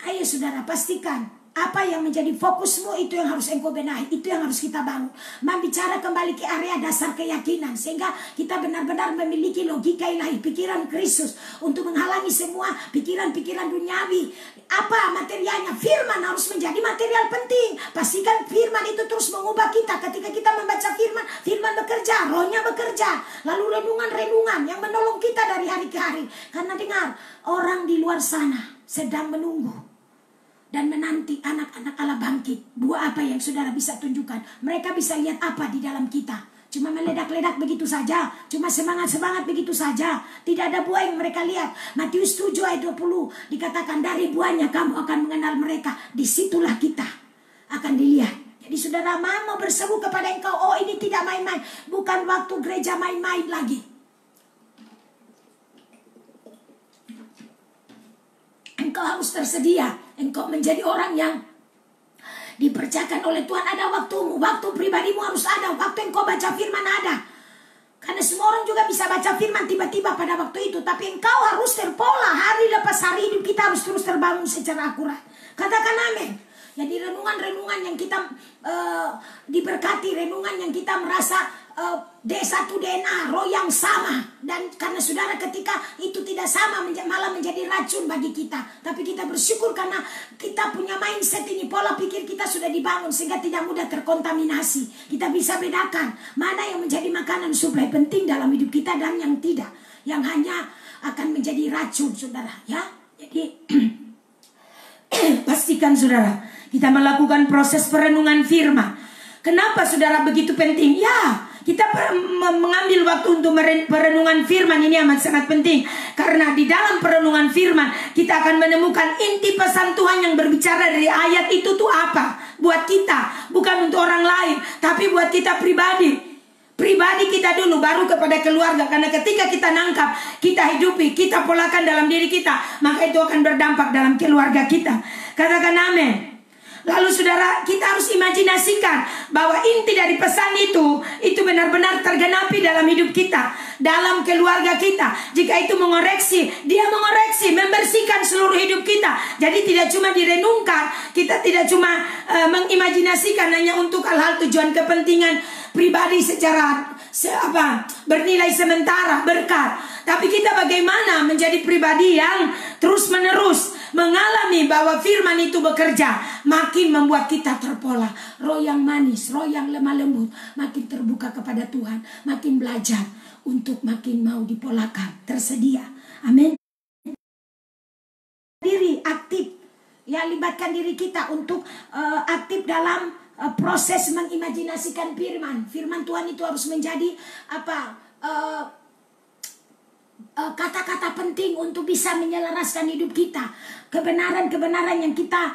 Ayo saudara, pastikan apa yang menjadi fokusmu itu yang harus engkau benahi, itu yang harus kita bangun. Bicara kembali ke area dasar keyakinan, sehingga kita benar-benar memiliki logika ilahi, pikiran Kristus untuk menghalangi semua pikiran-pikiran duniawi. Apa materialnya? Firman harus menjadi material penting. Pastikan firman itu terus mengubah kita. Ketika kita membaca firman bekerja, rohnya bekerja. Lalu renungan-renungan yang menolong kita dari hari ke hari. Karena dengar, orang di luar sana sedang menunggu dan menanti anak-anak Allah bangkit. Buah apa yang saudara bisa tunjukkan? Mereka bisa lihat apa di dalam kita? Cuma meledak-ledak begitu saja, cuma semangat-semangat begitu saja. Tidak ada buah yang mereka lihat. Matius 7 ayat 20 dikatakan, dari buahnya kamu akan mengenal mereka. Disitulah kita akan dilihat. Jadi saudara mau berseru kepada engkau, oh ini tidak main-main. Bukan waktu gereja main-main lagi. Engkau harus tersedia. Engkau menjadi orang yang dipercayakan oleh Tuhan. Ada waktumu, waktu pribadimu harus ada. Waktu engkau baca firman ada. Karena semua orang juga bisa baca firman tiba-tiba pada waktu itu. Tapi engkau harus terpola. Hari lepas hari hidup kita harus terus terbangun secara akurat. Katakan amin. Jadi renungan-renungan yang kita diberkati. Renungan yang kita merasa D1 DNA, roh yang sama. Dan karena saudara ketika itu tidak sama malah menjadi racun bagi kita. Tapi kita bersyukur karena kita punya mindset ini. Pola pikir kita sudah dibangun sehingga tidak mudah terkontaminasi. Kita bisa bedakan mana yang menjadi makanan suplai penting dalam hidup kita dan yang tidak. Yang hanya akan menjadi racun saudara ya. Jadi pastikan saudara kita melakukan proses perenungan firman. Kenapa saudara begitu penting? Ya, kita mengambil waktu untuk perenungan firman ini amat sangat penting. Karena di dalam perenungan firman kita akan menemukan inti pesan Tuhan yang berbicara dari ayat itu tuh apa. Buat kita, bukan untuk orang lain, tapi buat kita pribadi. Pribadi kita dulu, baru kepada keluarga. Karena ketika kita nangkap, kita hidupi, kita polakan dalam diri kita, maka itu akan berdampak dalam keluarga kita. Katakan amin. Lalu saudara, kita harus imajinasikan bahwa inti dari pesan itu benar-benar tergenapi dalam hidup kita, dalam keluarga kita. Jika itu mengoreksi, dia mengoreksi, membersihkan seluruh hidup kita. Jadi tidak cuma direnungkan, kita tidak cuma mengimajinasikan hanya untuk hal-hal tujuan kepentingan pribadi secara bernilai sementara, berkat. Tapi kita bagaimana menjadi pribadi yang terus-menerus mengalami bahwa firman itu bekerja, makin membuat kita terpola. Roh yang manis, roh yang lemah lembut, makin terbuka kepada Tuhan, makin belajar untuk makin mau dipolakan, tersedia. Amin. Diri aktif, ya, libatkan diri kita untuk aktif dalam proses mengimajinasikan firman. Firman Tuhan itu harus menjadi kata-kata penting untuk bisa menyelaraskan hidup kita. Kebenaran-kebenaran yang kita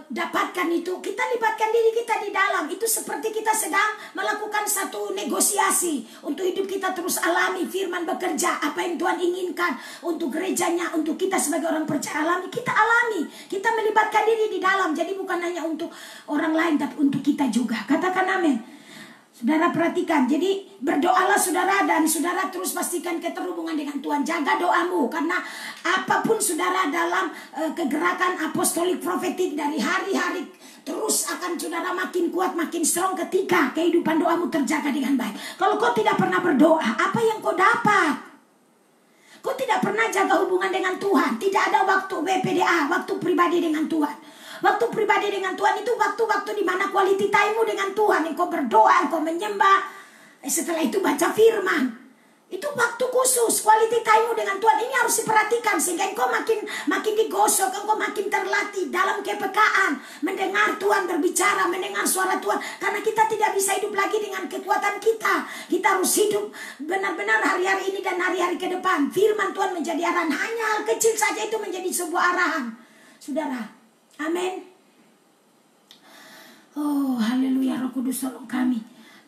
dapatkan itu, kita libatkan diri kita di dalam. Itu seperti kita sedang melakukan satu negosiasi untuk hidup kita terus alami firman bekerja. Apa yang Tuhan inginkan untuk gerejanya, untuk kita sebagai orang percaya alami, kita alami. Kita melibatkan diri di dalam. Jadi bukan hanya untuk orang lain, tapi untuk kita juga. Katakan amin. Saudara perhatikan, jadi berdoalah saudara, dan saudara terus pastikan keterhubungan dengan Tuhan. Jaga doamu, karena apapun saudara dalam kegerakan apostolik profetik dari hari-hari, terus akan saudara makin kuat, makin strong ketika kehidupan doamu terjaga dengan baik. Kalau kau tidak pernah berdoa, apa yang kau dapat? Kau tidak pernah jaga hubungan dengan Tuhan. Tidak ada waktu WPDA, waktu pribadi dengan Tuhan. Waktu pribadi dengan Tuhan itu waktu-waktu di mana quality time-mu dengan Tuhan. Engkau berdoa, engkau menyembah. Setelah itu baca firman. Itu waktu khusus, quality time-mu dengan Tuhan. Ini harus diperhatikan sehingga engkau makin digosok, engkau makin terlatih dalam kepekaan. Mendengar Tuhan berbicara, mendengar suara Tuhan. Karena kita tidak bisa hidup lagi dengan kekuatan kita. Kita harus hidup benar-benar hari-hari ini dan hari-hari ke depan. Firman Tuhan menjadi arahan. Hanya hal kecil saja itu menjadi sebuah arahan. Saudara. Amin. Oh, haleluya, Roh Kudus tolong kami.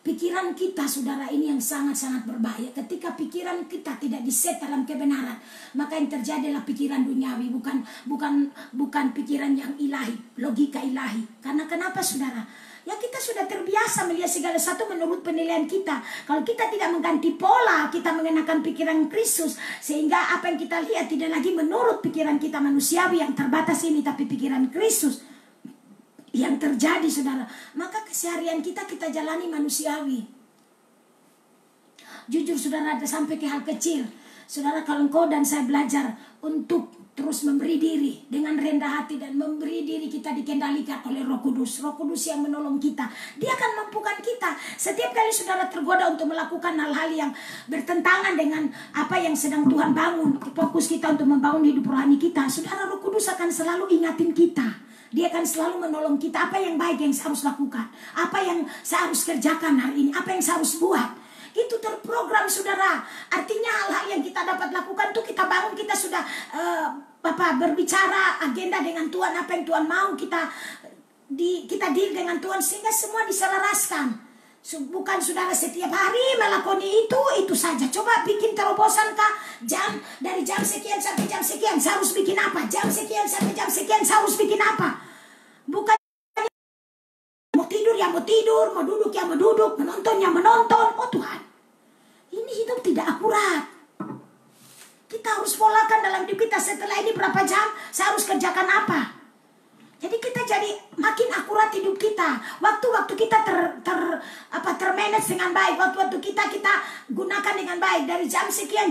Pikiran kita, saudara, ini yang sangat-sangat berbahaya. Ketika pikiran kita tidak diset dalam kebenaran, maka yang terjadi adalah pikiran duniawi, bukan pikiran yang ilahi, logika ilahi. Karena kenapa, saudara? Ya, kita sudah terbiasa melihat segala sesuatu menurut penilaian kita. Kalau kita tidak mengganti pola, kita mengenakan pikiran Kristus, sehingga apa yang kita lihat tidak lagi menurut pikiran kita manusiawi yang terbatas ini, tapi pikiran Kristus yang terjadi, saudara. Maka keseharian kita jalani manusiawi. Jujur, saudara, ada sampai ke hal kecil. Saudara, kalau engkau dan saya belajar untuk terus memberi diri dengan rendah hati dan memberi diri kita dikendalikan oleh Roh Kudus. Roh Kudus yang menolong kita. Dia akan mampukan kita. Setiap kali saudara tergoda untuk melakukan hal-hal yang bertentangan dengan apa yang sedang Tuhan bangun, fokus kita untuk membangun hidup rohani kita, saudara, Roh Kudus akan selalu ingatin kita. Dia akan selalu menolong kita. Apa yang baik yang saya harus lakukan, apa yang saya harus kerjakan hari ini, apa yang saya harus buat. Itu terprogram, saudara. Artinya hal-hal yang kita dapat lakukan tuh kita bangun, kita sudah berbicara agenda dengan Tuhan, apa yang Tuhan mau kita deal dengan Tuhan, sehingga semua diselaraskan. Bukan saudara setiap hari melakoni itu saja. Coba bikin terobosan kah? Dari jam sekian sampai jam sekian saya harus bikin apa? Jam sekian sampai jam sekian saya harus bikin apa? Bukan mau tidur ya mau tidur, mau duduk ya mau duduk, menonton ya menonton. Oh Tuhan, Ini hidup tidak akurat. Kita harus polakan dalam hidup kita. Setelah ini berapa jam saya harus kerjakan apa. Jadi kita jadi makin akurat hidup kita. Waktu-waktu kita termanage dengan baik. Waktu-waktu kita gunakan dengan baik. Dari jam sekian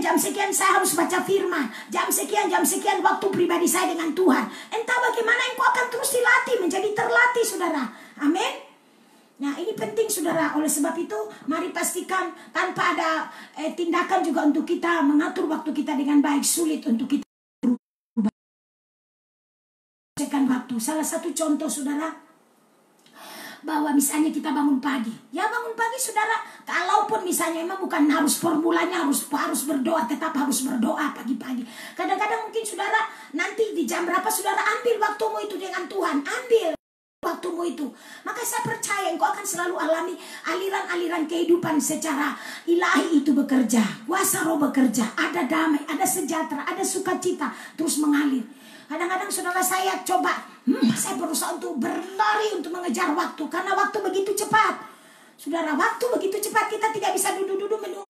saya harus baca firman. Jam sekian waktu pribadi saya dengan Tuhan. Entah bagaimana engkau akan terus dilatih, menjadi terlatih, saudara. Amin. Nah, ini penting, saudara. Oleh sebab itu mari pastikan tanpa ada tindakan juga untuk kita mengatur waktu kita dengan baik. Sulit untuk kita waktu. Salah satu contoh, saudara, bahwa misalnya kita bangun pagi. Ya, bangun pagi, saudara, kalaupun misalnya memang bukan harus formulanya harus berdoa, tetap harus berdoa pagi-pagi. Kadang-kadang mungkin saudara nanti di jam berapa saudara ambil waktumu itu dengan Tuhan. Ambil waktumu itu. Maka saya percaya engkau akan selalu alami aliran-aliran kehidupan secara ilahi itu bekerja. Kuasa roh bekerja. Ada damai, ada sejahtera, ada sukacita terus mengalir. Kadang-kadang saudara saya coba, saya berusaha untuk berlari untuk mengejar waktu. Karena waktu begitu cepat. Saudara, waktu begitu cepat, kita tidak bisa duduk-duduk menunggu.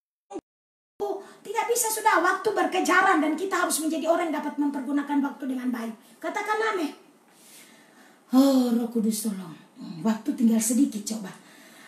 Tidak bisa, sudah. Waktu berkejaran dan kita harus menjadi orang yang dapat mempergunakan waktu dengan baik. Katakan amin. Oh, Roh Kudus tolong. Waktu tinggal sedikit, coba.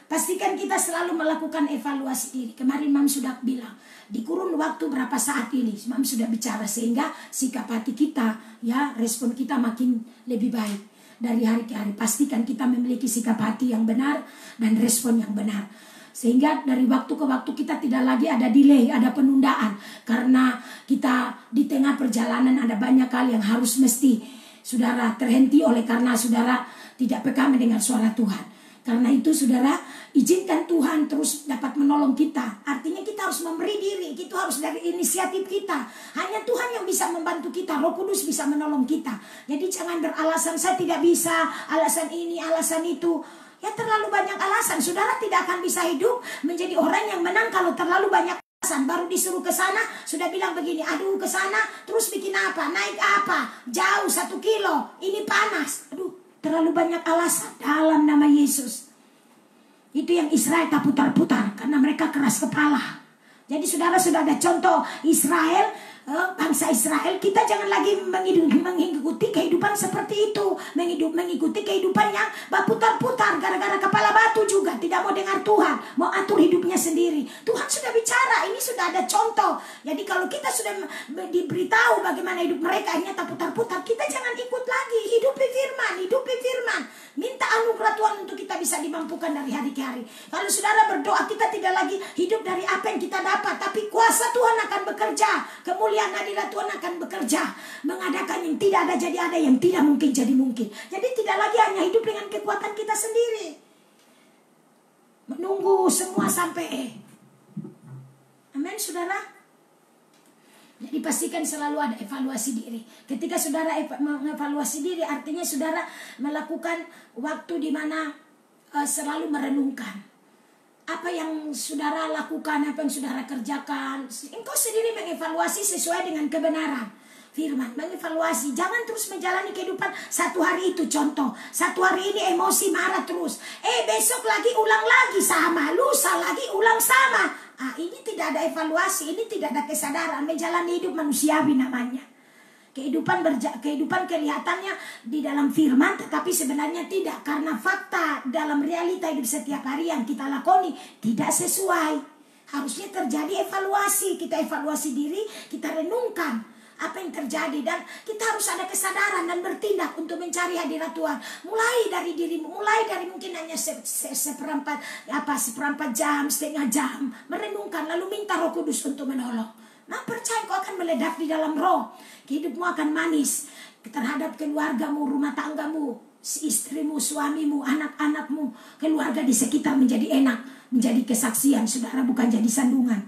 Pastikan kita selalu melakukan evaluasi diri. Kemarin Mam sudah bilang, di kurun waktu berapa saat ini, Mam sudah bicara sehingga sikap hati kita, ya, respon kita makin lebih baik dari hari ke hari. Pastikan kita memiliki sikap hati yang benar dan respon yang benar. Sehingga dari waktu ke waktu kita tidak lagi ada delay, ada penundaan. Karena kita di tengah perjalanan ada banyak hal yang harus mesti saudara terhenti oleh karena saudara tidak peka mendengar suara Tuhan. Karena itu saudara, izinkan Tuhan terus dapat menolong kita. Artinya kita harus memberi diri, itu harus dari inisiatif kita. Hanya Tuhan yang bisa membantu kita, Roh Kudus bisa menolong kita. Jadi jangan beralasan saya tidak bisa, alasan ini, alasan itu. Ya terlalu banyak alasan, saudara tidak akan bisa hidup menjadi orang yang menang kalau terlalu banyak alasan. Baru disuruh ke sana, sudah bilang begini, aduh ke sana, terus bikin apa, naik apa, jauh 1 kilo, ini panas. Aduh, terlalu banyak alasan dalam nama Yesus. Itu yang Israel tak putar-putar karena mereka keras kepala. Jadi saudara sudah ada contoh Israel, bangsa Israel. Kita jangan lagi mengikuti kehidupan seperti itu, mengikuti kehidupan yang berputar-putar gara-gara kepala batu juga. Tidak mau dengar Tuhan, mau atur hidupnya sendiri. Tuhan sudah bicara, ini sudah ada contoh. Jadi kalau kita sudah diberitahu bagaimana hidup mereka hanya tak putar-putar, kita jangan ikut lagi. Hidupi firman, hidupi firman. Minta anugerah Tuhan untuk kita bisa dimampukan dari hari ke hari. Kalau saudara berdoa, kita tidak lagi hidup dari apa yang kita dapat, tapi kuasa Tuhan akan bekerja. Kemuliaan hadirat Tuhan akan bekerja, mengadakan yang tidak ada jadi ada, yang tidak mungkin jadi mungkin. Jadi tidak lagi hanya hidup dengan kekuatan kita sendiri, menunggu semua sampai amin, saudara. Jadi pastikan selalu ada evaluasi diri. Ketika saudara mengevaluasi diri, artinya saudara melakukan waktu di mana selalu merenungkan apa yang saudara lakukan, apa yang saudara kerjakan. Engkau sendiri mengevaluasi sesuai dengan kebenaran firman, mengevaluasi. Jangan terus menjalani kehidupan satu hari itu contoh. Satu hari ini emosi marah terus. Besok lagi ulang lagi sama, lusa lagi ulang sama. Ini tidak ada evaluasi, ini tidak ada kesadaran. Menjalani hidup manusiawi namanya. Kehidupan kelihatannya di dalam firman, tetapi sebenarnya tidak. Karena fakta dalam realita hidup setiap hari yang kita lakoni tidak sesuai. Harusnya terjadi evaluasi. Kita evaluasi diri, kita renungkan apa yang terjadi, dan kita harus ada kesadaran dan bertindak untuk mencari hadirat Tuhan. Mulai dari dirimu, mulai dari mungkin hanya seperempat jam, setengah jam, merenungkan lalu minta Roh Kudus untuk menolong. Nah, percaya kau akan meledak di dalam roh. Hidupmu akan manis terhadap keluargamu, rumah tanggamu, istrimu, suamimu, anak-anakmu, keluarga di sekitar menjadi enak, menjadi kesaksian, saudara, bukan jadi sandungan.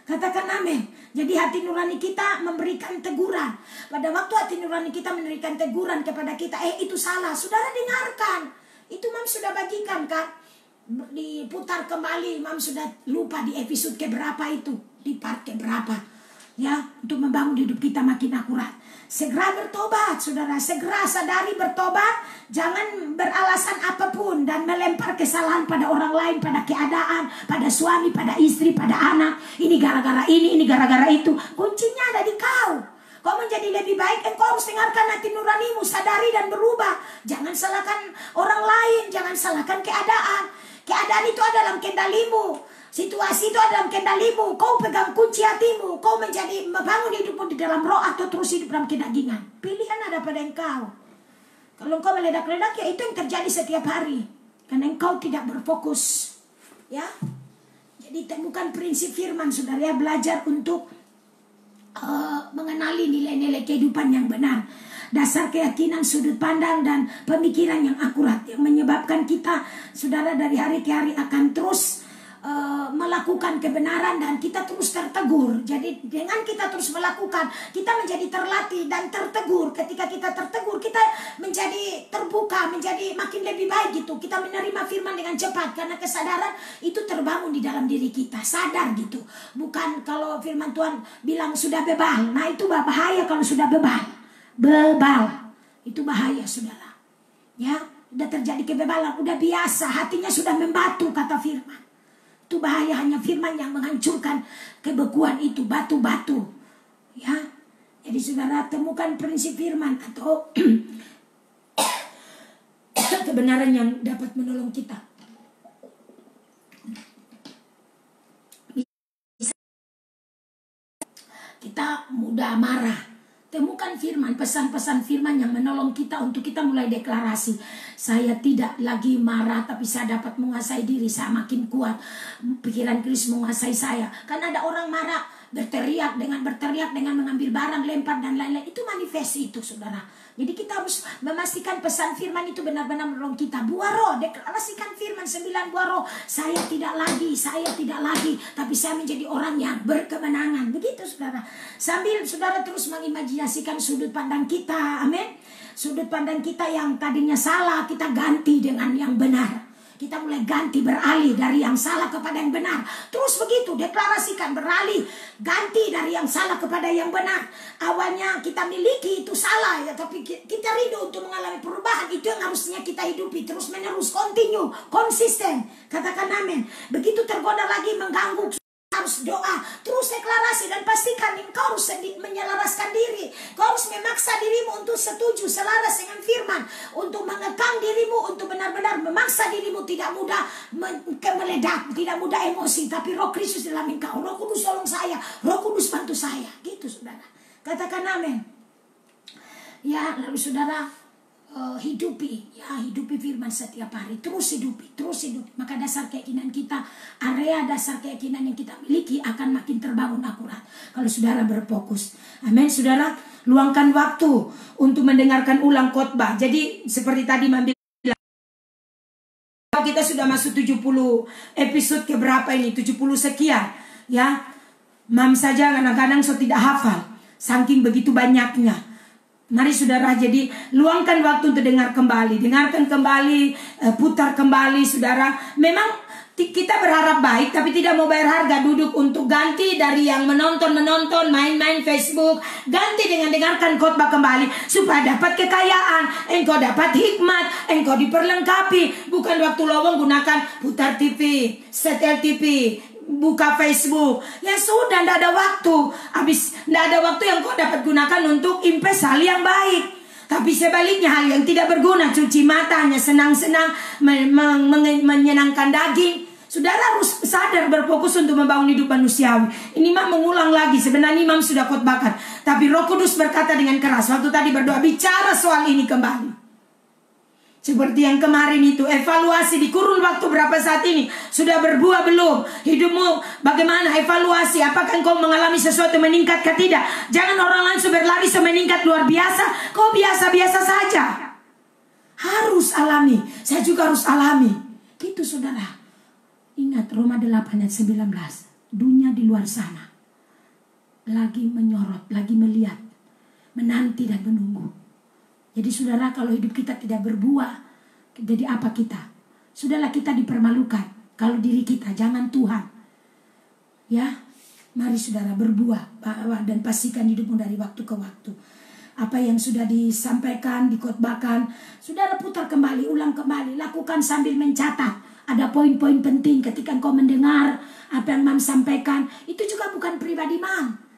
Katakan amin. Jadi hati nurani kita memberikan teguran. Pada waktu hati nurani kita memberikan teguran kepada kita, itu salah, saudara dengarkan. Itu Mam sudah bagikan kan, diputar kembali. Mam sudah lupa di episode keberapa itu, di part keberapa, ya, untuk membangun hidup kita makin akurat. Segera bertobat, saudara, segera sadari bertobat. Jangan beralasan apapun dan melempar kesalahan pada orang lain, pada keadaan, pada suami, pada istri, pada anak. Ini gara-gara ini gara-gara itu. Kuncinya ada di kau. Kau menjadi lebih baik, engkau harus dengarkan hati nuranimu, sadari dan berubah. Jangan salahkan orang lain, jangan salahkan keadaan. Keadaan itu ada dalam kendalimu. Situasi itu ada dalam kendalimu. Kau pegang kunci hatimu. Kau menjadi membangun hidupmu di dalam roh atau terus hidup dalam kedagingan. Pilihan ada pada engkau. Kalau engkau meledak-ledak, ya itu yang terjadi setiap hari. Karena engkau tidak berfokus. Ya. Jadi temukan prinsip firman, saudara, ya. Belajar untuk mengenali nilai-nilai kehidupan yang benar. Dasar keyakinan, sudut pandang, dan pemikiran yang akurat. Yang menyebabkan kita, saudara, dari hari ke hari akan terus melakukan kebenaran dan kita terus tertegur. Jadi dengan kita terus melakukan, kita menjadi terlatih dan tertegur. Ketika kita tertegur, kita menjadi terbuka, menjadi makin lebih baik gitu. Kita menerima firman dengan cepat karena kesadaran itu terbangun di dalam diri kita. Sadar gitu. Bukan kalau firman Tuhan bilang sudah bebal. Nah itu bahaya kalau sudah bebal. Bebal. Itu bahaya, saudara. Ya, udah terjadi kebebalan, udah biasa, hatinya sudah membatu kata firman. Itu bahaya, hanya firman yang menghancurkan kebekuan itu, batu-batu. Ya. Jadi saudara, temukan prinsip firman atau kebenaran yang dapat menolong kita. Kita mudah marah. Temukan firman, pesan-pesan firman yang menolong kita untuk kita mulai deklarasi. Saya tidak lagi marah, tapi saya dapat menguasai diri. Saya makin kuat. Pikiran Kristus menguasai saya. Karena ada orang marah, berteriak dengan mengambil barang, lempar dan lain-lain. Itu manifest itu, saudara. Jadi kita harus memastikan pesan firman itu benar-benar menolong kita. Buah roh, deklarasikan firman 9 buah roh. Saya tidak lagi, tapi saya menjadi orang yang berkemenangan. Begitu, saudara. Sambil saudara terus mengimajinasikan sudut pandang kita, amin. Sudut pandang kita yang tadinya salah, kita ganti dengan yang benar. Kita mulai ganti, beralih dari yang salah kepada yang benar. Terus begitu, deklarasikan, beralih, ganti dari yang salah kepada yang benar. Awalnya kita miliki itu salah ya, tapi kita rindu untuk mengalami perubahan. Itu yang harusnya kita hidupi terus menerus, continue, konsisten. Katakan amin. Begitu tergoda lagi mengganggu, harus doa, terus deklarasi dan pastikan engkau harus menyelaraskan diri. Kau harus memaksa dirimu untuk setuju, selaras dengan firman, untuk mengekang dirimu, untuk benar-benar memaksa dirimu tidak mudah meledak, tidak mudah emosi, tapi Roh Kristus dalam engkau. Roh Kudus tolong saya, Roh Kudus bantu saya. Gitu, saudara. Katakan amin. Ya, lalu saudara, hidupi firman setiap hari, terus hidupi. Maka dasar keyakinan kita, area dasar keyakinan yang kita miliki akan makin terbangun akurat kalau saudara berfokus. Amin. Saudara, luangkan waktu untuk mendengarkan ulang khotbah. Jadi seperti tadi Mam bilang, kita sudah masuk 70 episode ke berapa ini, 70 sekian ya. Mam saja kadang-kadang tidak hafal saking begitu banyaknya. Mari saudara, jadi luangkan waktu untuk dengarkan kembali, putar kembali, saudara. Memang kita berharap baik, tapi tidak mau bayar harga duduk untuk ganti dari yang menonton, main-main Facebook. Ganti dengan dengarkan khotbah kembali, supaya dapat kekayaan, engkau dapat hikmat, engkau diperlengkapi. Bukan waktu lowong gunakan putar TV, setel TV, buka Facebook. Ya sudah, tidak ada waktu. Tidak ada waktu yang kau dapat gunakan untuk invest hal yang baik. Tapi sebaliknya, hal yang tidak berguna, cuci mata, hanya senang-senang, menyenangkan daging. Saudara harus sadar, berfokus untuk membangun hidup manusiawi. Ini Imam mengulang lagi, sebenarnya Imam sudah khotbahkan, tapi Roh Kudus berkata dengan keras waktu tadi berdoa, bicara soal ini kembali. Seperti yang kemarin itu, evaluasi di kurun waktu berapa saat ini, sudah berbuah belum? Hidupmu bagaimana? Evaluasi, apakah engkau mengalami sesuatu meningkat atau tidak? Jangan orang lain berlari meningkat luar biasa, kau biasa-biasa saja. Harus alami, saya juga harus alami. Gitu, saudara. Ingat Roma 8 ayat 19, dunia di luar sana lagi menyorot, lagi melihat, menanti dan menunggu. Jadi saudara, kalau hidup kita tidak berbuah, jadi apa kita? Sudahlah, kita dipermalukan kalau diri kita, jangan Tuhan. Ya, mari saudara berbuah dan pastikan hidupmu dari waktu ke waktu. apa yang sudah disampaikan, dkhotbahkan, saudara putar kembali, ulang kembali, lakukan sambil mencatat. Ada poin-poin penting ketika engkau mendengar apa yang Mam sampaikan. Itu juga bukan pribadi Mam.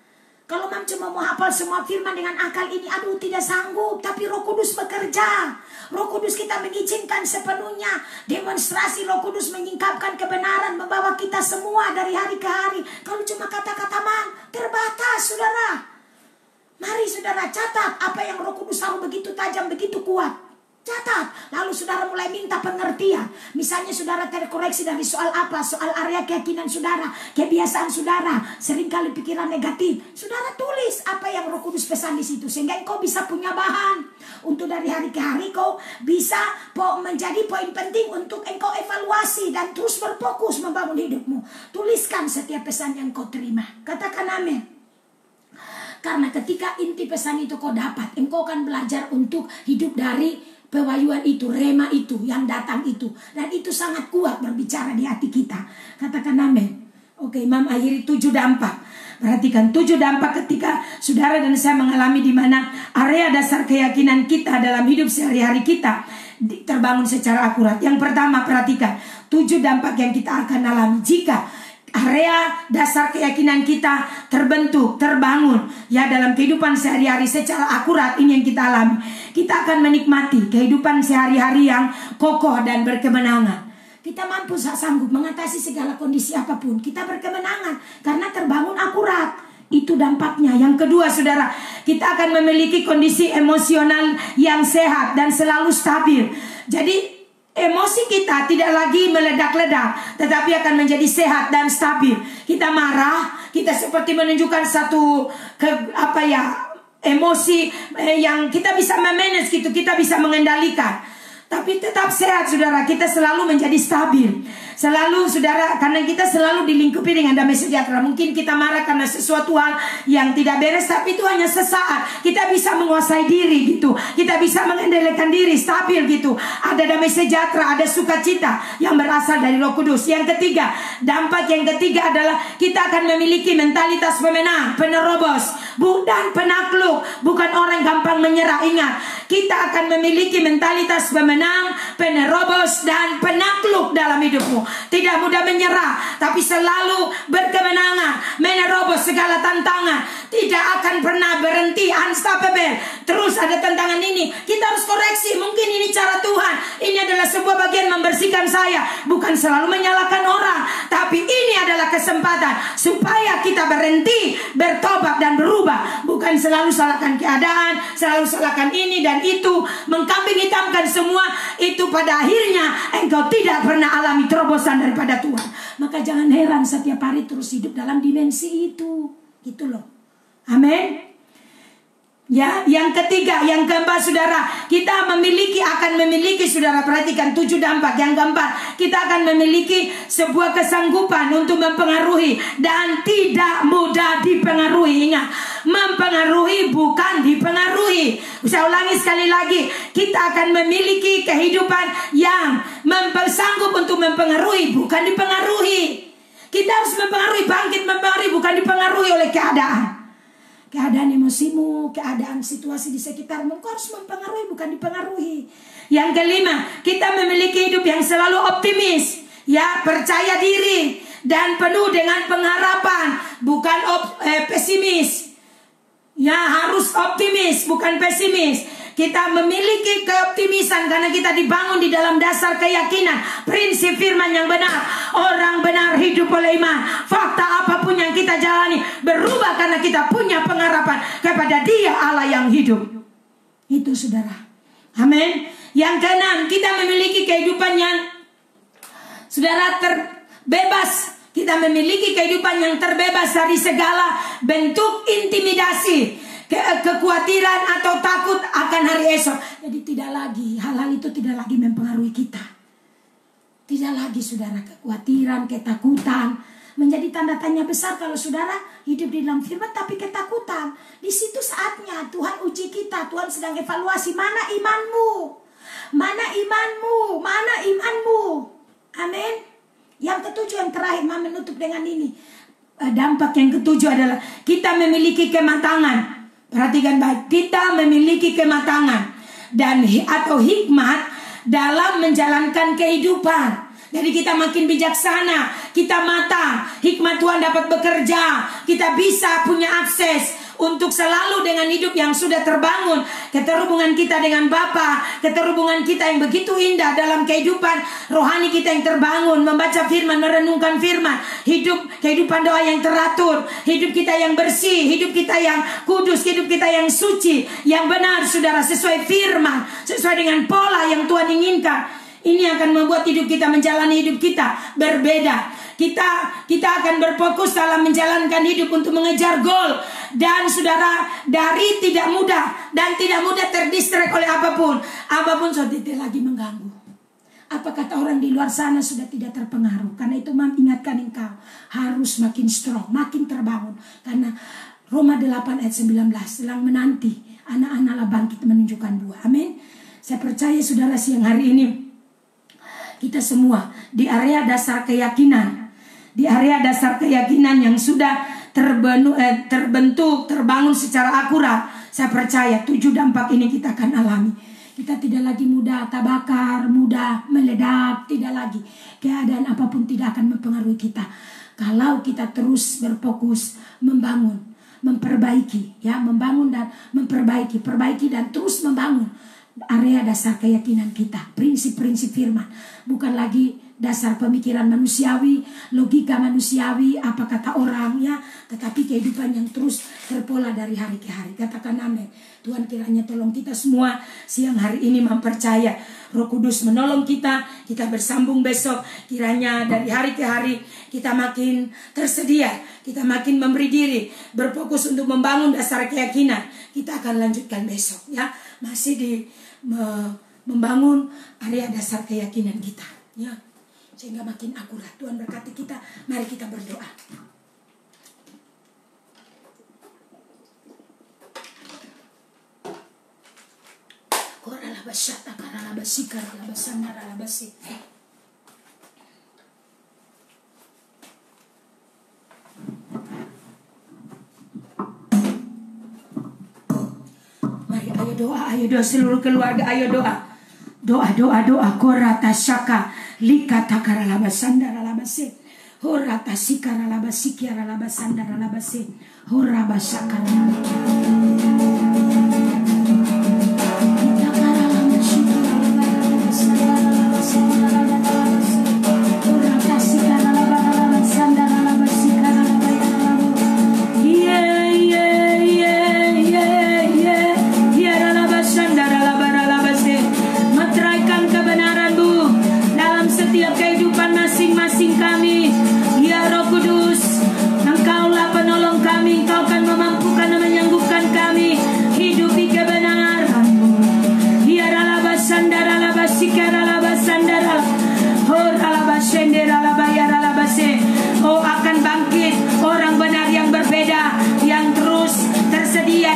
Kalau Mam cuma mau hafal semua firman dengan akal ini, aduh tidak sanggup. Tapi Roh Kudus bekerja. Roh Kudus kita mengizinkan sepenuhnya. Demonstrasi Roh Kudus menyingkapkan kebenaran, membawa kita semua dari hari ke hari. Kalau cuma kata-kata Mam, terbatas saudara. Mari saudara catat apa yang Roh Kudus tahu begitu tajam, begitu kuat. Catat. Lalu saudara mulai minta pengertian. Misalnya saudara terkoreksi dari soal apa? Soal area keyakinan saudara, kebiasaan saudara, seringkali pikiran negatif. Saudara tulis apa yang Roh Kudus pesan di situ, sehingga engkau bisa punya bahan untuk dari hari ke hari kau bisa menjadi poin penting untuk engkau evaluasi dan terus berfokus membangun hidupmu. Tuliskan setiap pesan yang kau terima. Katakan amin. Karena ketika inti pesan itu kau dapat, engkau akan belajar untuk hidup dari pewahyuan itu, rema itu, yang datang itu. Dan itu sangat kuat berbicara di hati kita. Katakan amin. Oke, Mam akhiri 7 dampak. Perhatikan 7 dampak ketika saudara dan saya mengalami di mana area dasar keyakinan kita dalam hidup sehari-hari kita terbangun secara akurat. Yang pertama, perhatikan 7 dampak yang kita akan alami jika area dasar keyakinan kita terbentuk, terbangun ya dalam kehidupan sehari-hari secara akurat. Ini yang kita alami. Kita akan menikmati kehidupan sehari-hari yang kokoh dan berkemenangan. Kita mampu sanggup mengatasi segala kondisi apapun. Kita berkemenangan karena terbangun akurat. Itu dampaknya. Yang kedua saudara, kita akan memiliki kondisi emosional yang sehat dan selalu stabil. Jadi emosi kita tidak lagi meledak-ledak, tetapi akan menjadi sehat dan stabil. Kita marah, kita seperti menunjukkan satu emosi yang kita bisa memanage gitu, kita bisa mengendalikan. Tapi tetap sehat saudara, kita selalu menjadi stabil. Selalu saudara, karena kita selalu dilingkupi dengan damai sejahtera. Mungkin kita marah karena sesuatu hal yang tidak beres, tapi itu hanya sesaat. Kita bisa menguasai diri gitu. Kita bisa mengendalikan diri, stabil gitu. Ada damai sejahtera, ada sukacita yang berasal dari Roh Kudus. Yang ketiga, dampak yang ketiga adalah kita akan memiliki mentalitas pemenang, penerobos, dan penakluk. Bukan orang gampang menyerah. Ingat, kita akan memiliki mentalitas pemenang, penerobos, dan penakluk dalam hidupmu. Tidak mudah menyerah, tapi selalu berkemenangan, menerobos segala tantangan. Tidak akan pernah berhenti, unstoppable. Terus ada tantangan ini, kita harus koreksi. Mungkin ini cara Tuhan. Ini adalah sebuah bagian membersihkan saya. Bukan selalu menyalahkan orang, tapi ini adalah kesempatan supaya kita berhenti, bertobat dan berubah. Bukan selalu salahkan keadaan, selalu salahkan ini dan itu, mengkambing hitamkan semua. Itu pada akhirnya engkau tidak pernah alami terobosan daripada Tuhan. Maka jangan heran setiap hari terus hidup dalam dimensi itu. Gitu loh. Amin. Ya, yang ketiga, yang keempat saudara, kita akan memiliki saudara, perhatikan 7 dampak. Yang keempat, kita akan memiliki sebuah kesanggupan untuk mempengaruhi dan tidak mudah dipengaruhi. Ingat, mempengaruhi bukan dipengaruhi. Saya ulangi sekali lagi, kita akan memiliki kehidupan yang sanggup untuk mempengaruhi bukan dipengaruhi. Kita harus mempengaruhi, bangkit mempengaruhi, bukan dipengaruhi oleh keadaan. Keadaan emosimu, keadaan situasi di sekitarmu, kau harus mempengaruhi bukan dipengaruhi. Yang kelima, kita memiliki hidup yang selalu optimis, ya, percaya diri dan penuh dengan pengharapan, bukan pesimis. Ya, harus optimis bukan pesimis. Kita memiliki keoptimisan karena kita dibangun di dalam dasar keyakinan, prinsip firman yang benar. Orang benar hidup oleh iman. Fakta apapun yang kita jalani berubah karena kita punya pengharapan kepada Dia Allah yang hidup. Itu saudara. Amin. Yang keenam, kita memiliki kehidupan yang saudara terbebas. Kita memiliki kehidupan yang terbebas dari segala bentuk intimidasi, kekhawatiran atau takut akan hari esok. Jadi tidak lagi, hal-hal itu tidak lagi mempengaruhi kita. Tidak lagi saudara, kekhawatiran, ketakutan menjadi tanda tanya besar kalau saudara hidup di dalam firman tapi ketakutan. Di situ saatnya Tuhan uji kita. Tuhan sedang evaluasi, mana imanmu? Mana imanmu? Mana imanmu? Amin. Yang ketujuh, yang terakhir, Mama menutup dengan ini. Dampak yang ketujuh adalah kita memiliki kematangan. Perhatikan baik, kita memiliki kematangan dan atau hikmat dalam menjalankan kehidupan. Jadi kita makin bijaksana, kita matang, hikmat Tuhan dapat bekerja, kita bisa punya akses untuk selalu dengan hidup yang sudah terbangun. Keterhubungan kita dengan Bapa, keterhubungan kita yang begitu indah dalam kehidupan rohani kita yang terbangun, membaca firman, merenungkan firman, hidup kehidupan doa yang teratur, hidup kita yang bersih, hidup kita yang kudus, hidup kita yang suci, yang benar, saudara, sesuai firman, sesuai dengan pola yang Tuhan inginkan. Ini akan membuat hidup kita, menjalani hidup kita berbeda. Kita akan berfokus dalam menjalankan hidup untuk mengejar gol. Dan saudara, dari tidak mudah terdistract oleh apapun sudah tidak lagi mengganggu. Apa kata orang di luar sana sudah tidak terpengaruh. Karena itu mengingatkan engkau harus makin strong, makin terbangun. Karena Roma 8 ayat 19 sedang menanti anak-anaklah bangkit menunjukkan buah. Amin. Saya percaya saudara, siang hari ini kita semua di area dasar keyakinan, yang sudah terbentuk, terbangun secara akurat. Saya percaya 7 dampak ini kita akan alami. Kita tidak lagi mudah terbakar, mudah meledak, tidak lagi. Keadaan apapun tidak akan mempengaruhi kita. Kalau kita terus berfokus membangun, memperbaiki, membangun dan memperbaiki, dan terus membangun area dasar keyakinan kita, prinsip-prinsip firman, bukan lagi dasar pemikiran manusiawi, logika manusiawi, apa kata orang, tetapi kehidupan yang terus terpola dari hari ke hari. Katakan amin. Tuhan kiranya tolong kita semua siang hari ini mempercaya Roh Kudus menolong kita bersambung besok. Kiranya dari hari ke hari kita makin tersedia, kita makin memberi diri, berfokus untuk membangun dasar keyakinan. Kita akan lanjutkan besok, masih di membangun area dasar keyakinan kita, sehingga makin akurat. Tuhan berkati kita. Mari kita berdoa. Ayo doa seluruh keluarga, ayo doa. Doa. Korata syaka likata karalaba sandara labase. Horata sikara labasi kiara labasandara labase. Horaba syaka.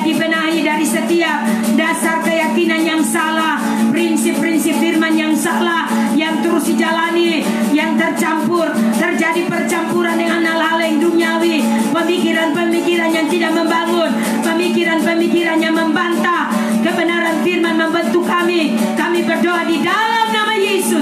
Dibenahi dari setiap dasar keyakinan yang salah, prinsip-prinsip firman yang salah, yang terus dijalani, yang tercampur, terjadi percampuran dengan hal-hal yang duniawi, pemikiran-pemikiran yang tidak membangun, pemikiran-pemikiran yang membantah kebenaran firman membentuk kami. Kami berdoa di dalam nama Yesus.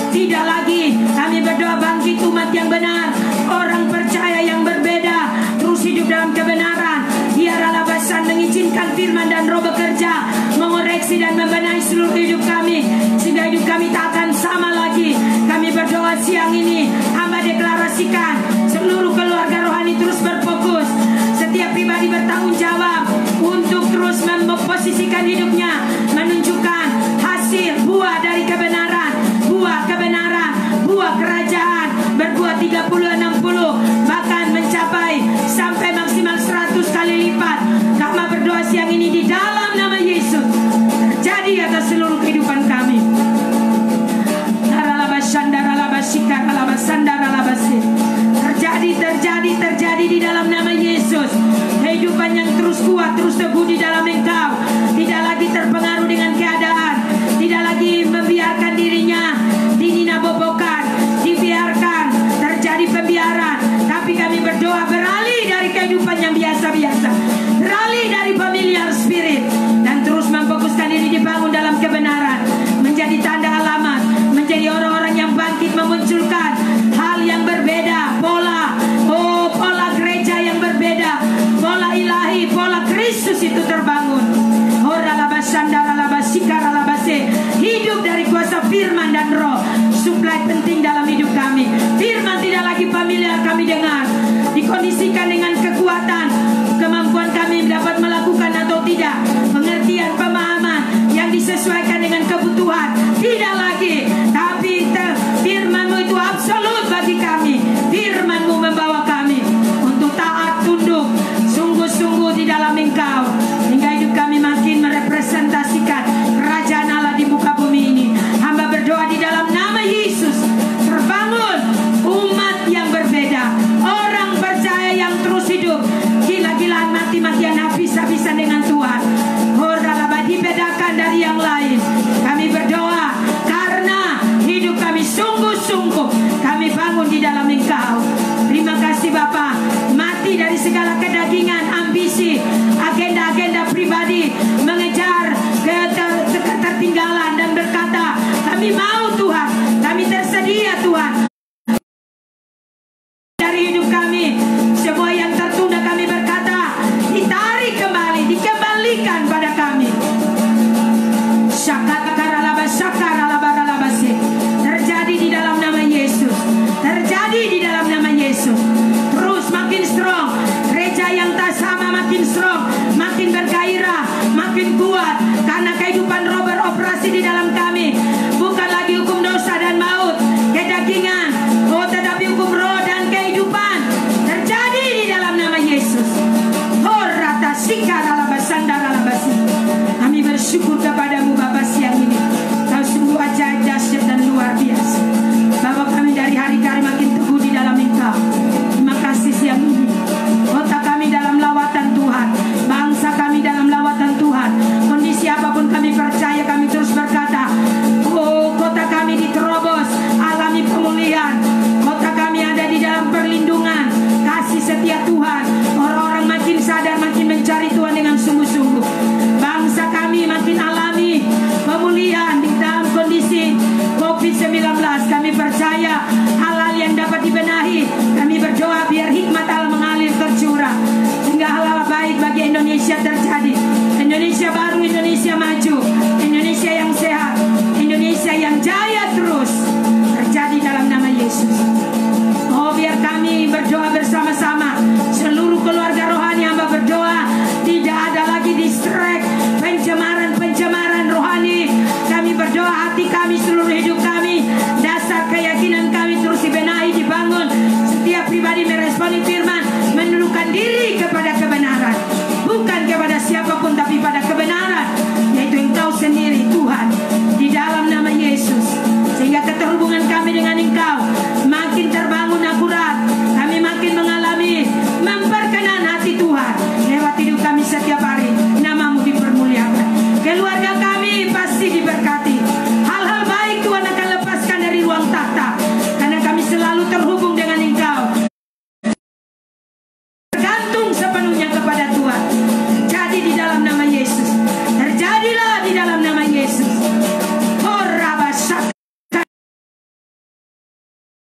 Tidak lagi kami berdoa bangkit umat yang benar, orang percaya yang berbeda, terus hidup dalam kebenaran. Biarlah bahasan mengizinkan firman dan Roh bekerja, mengoreksi dan membenahi seluruh hidup kami, sehingga hidup kami tak akan sama lagi. Kami berdoa siang ini, hamba deklarasikan seluruh keluarga rohani terus berfokus, setiap pribadi bertanggung jawab untuk terus memposisikan hidupnya, menunjukkan hasil buah dari kebenaran, buah kerajaan, berbuah 30, 60, bahkan mencapai sampai maksimal 100 kali lipat. Kami berdoa siang ini di dalam nama Yesus, terjadi atas seluruh kehidupan kami. Terjadi di dalam nama Yesus. Kehidupan yang terus kuat, terus teguh di dalam Engkau, tidak lagi terpengaruh dengan keadaan, tidak lagi membiarkan dirinya dininabobokan, dibiarkan terjadi pembiaran penting dalam hidup kami. Firman tidak lagi familiar kami dengar, dikondisikan dengan kekuatan, kemampuan kami dapat melakukan atau tidak, pengertian, pemahaman yang disesuaikan dengan kebutuhan, tidak lagi. Tapi firman-Mu itu absolut bagi kami. Firman-Mu membawa kami untuk taat, tunduk, sungguh-sungguh di dalam Engkau, hingga hidup kami makin merepresentasikan kerajaan Allah di muka bumi ini. Hamba berdoa di dalam nama Yesus, terbangun umat yang berbeda, orang percaya yang terus hidup, gila-gilaan, mati-matian, habis-habisan dengan Tuhan. Dibedakan dari yang lain. Kami berdoa karena hidup kami sungguh-sungguh kami bangun di dalam Engkau. Terima kasih Bapa. Mati dari segala kedagingan, ambisi, agenda-agenda pribadi, mengejar ketertinggalan dan berkata, kami mau Tuhan, kami tersedia Tuhan. Dari hidup kami, semua yang tertunda kami berkata, ditarik kembali, dikembalikan pada kami. Terjadi di dalam nama Yesus. Terjadi di dalam nama Yesus. Terus makin strong. Gereja yang tak sama makin strong, makin bergairah, makin kuat. Karena kehidupan roh beroperasi di dalam kami. Bukan lagi hukum dosa dan maut, kedagingan, tetapi hukum roh dan kehidupan. Terjadi di dalam nama Yesus. Kami bersyukur kepadamu Bapa siang ini. Kau sungguh ajaib, dahsyat dan luar biasa. Bapa, kami dari hari ke hari makin teguh di dalam Engkau. Terima kasih siang ini. Kota kami dalam lawatan Tuhan, bangsa kami dalam lawatan Tuhan. Kondisi apapun kami percaya, kami terus berkata, oh, kota kami diterobos, alami pemulihan. Kota kami ada di dalam perlindungan, kasih setia Tuhan. Orang-orang makin sadar, makin mencari Tuhan dengan sungguh-sungguh. Bangsa kami makin alami pemulihan di dalam kondisi COVID-19. Kami percaya hal-hal yang dapat dibenahi. Kami berdoa biar hikmat Allah mengalir tercurah, sehingga hal-hal baik bagi Indonesia terjadi. Indonesia baru, Indonesia maju, Indonesia yang sehat, Indonesia yang jaya terus terjadi dalam nama Yesus. Oh, biar kami berdoa bersama-sama, seluruh keluarga rohani hamba berdoa, tidak ada lagi distract, pencemaran rohani. Kami berdoa hati kami, seluruh hidup kami, dasar keyakinan kami terus dibenahi, dibangun. Setiap pribadi meresponi firman, menundukkan diri kepada kebenaran, bukan kepada siapapun, tapi pada kebenaran, yaitu Engkau sendiri Tuhan, di dalam nama Yesus. Sehingga keterhubungan kami dengan Engkau makin terbangun akurat. Kami makin mengalami memperkenan hati Tuhan lewat hidup kami setiap hari. Nama-Mu dipermuliakan, keluarga kami pasti diberkati. Hal-hal baik Tuhan akan lepaskan dari ruang tahta, karena kami selalu terhubung dengan Engkau, tergantung sepenuhnya kepada Tuhan. Jadi di dalam nama Yesus, terjadilah di dalam nama Yesus.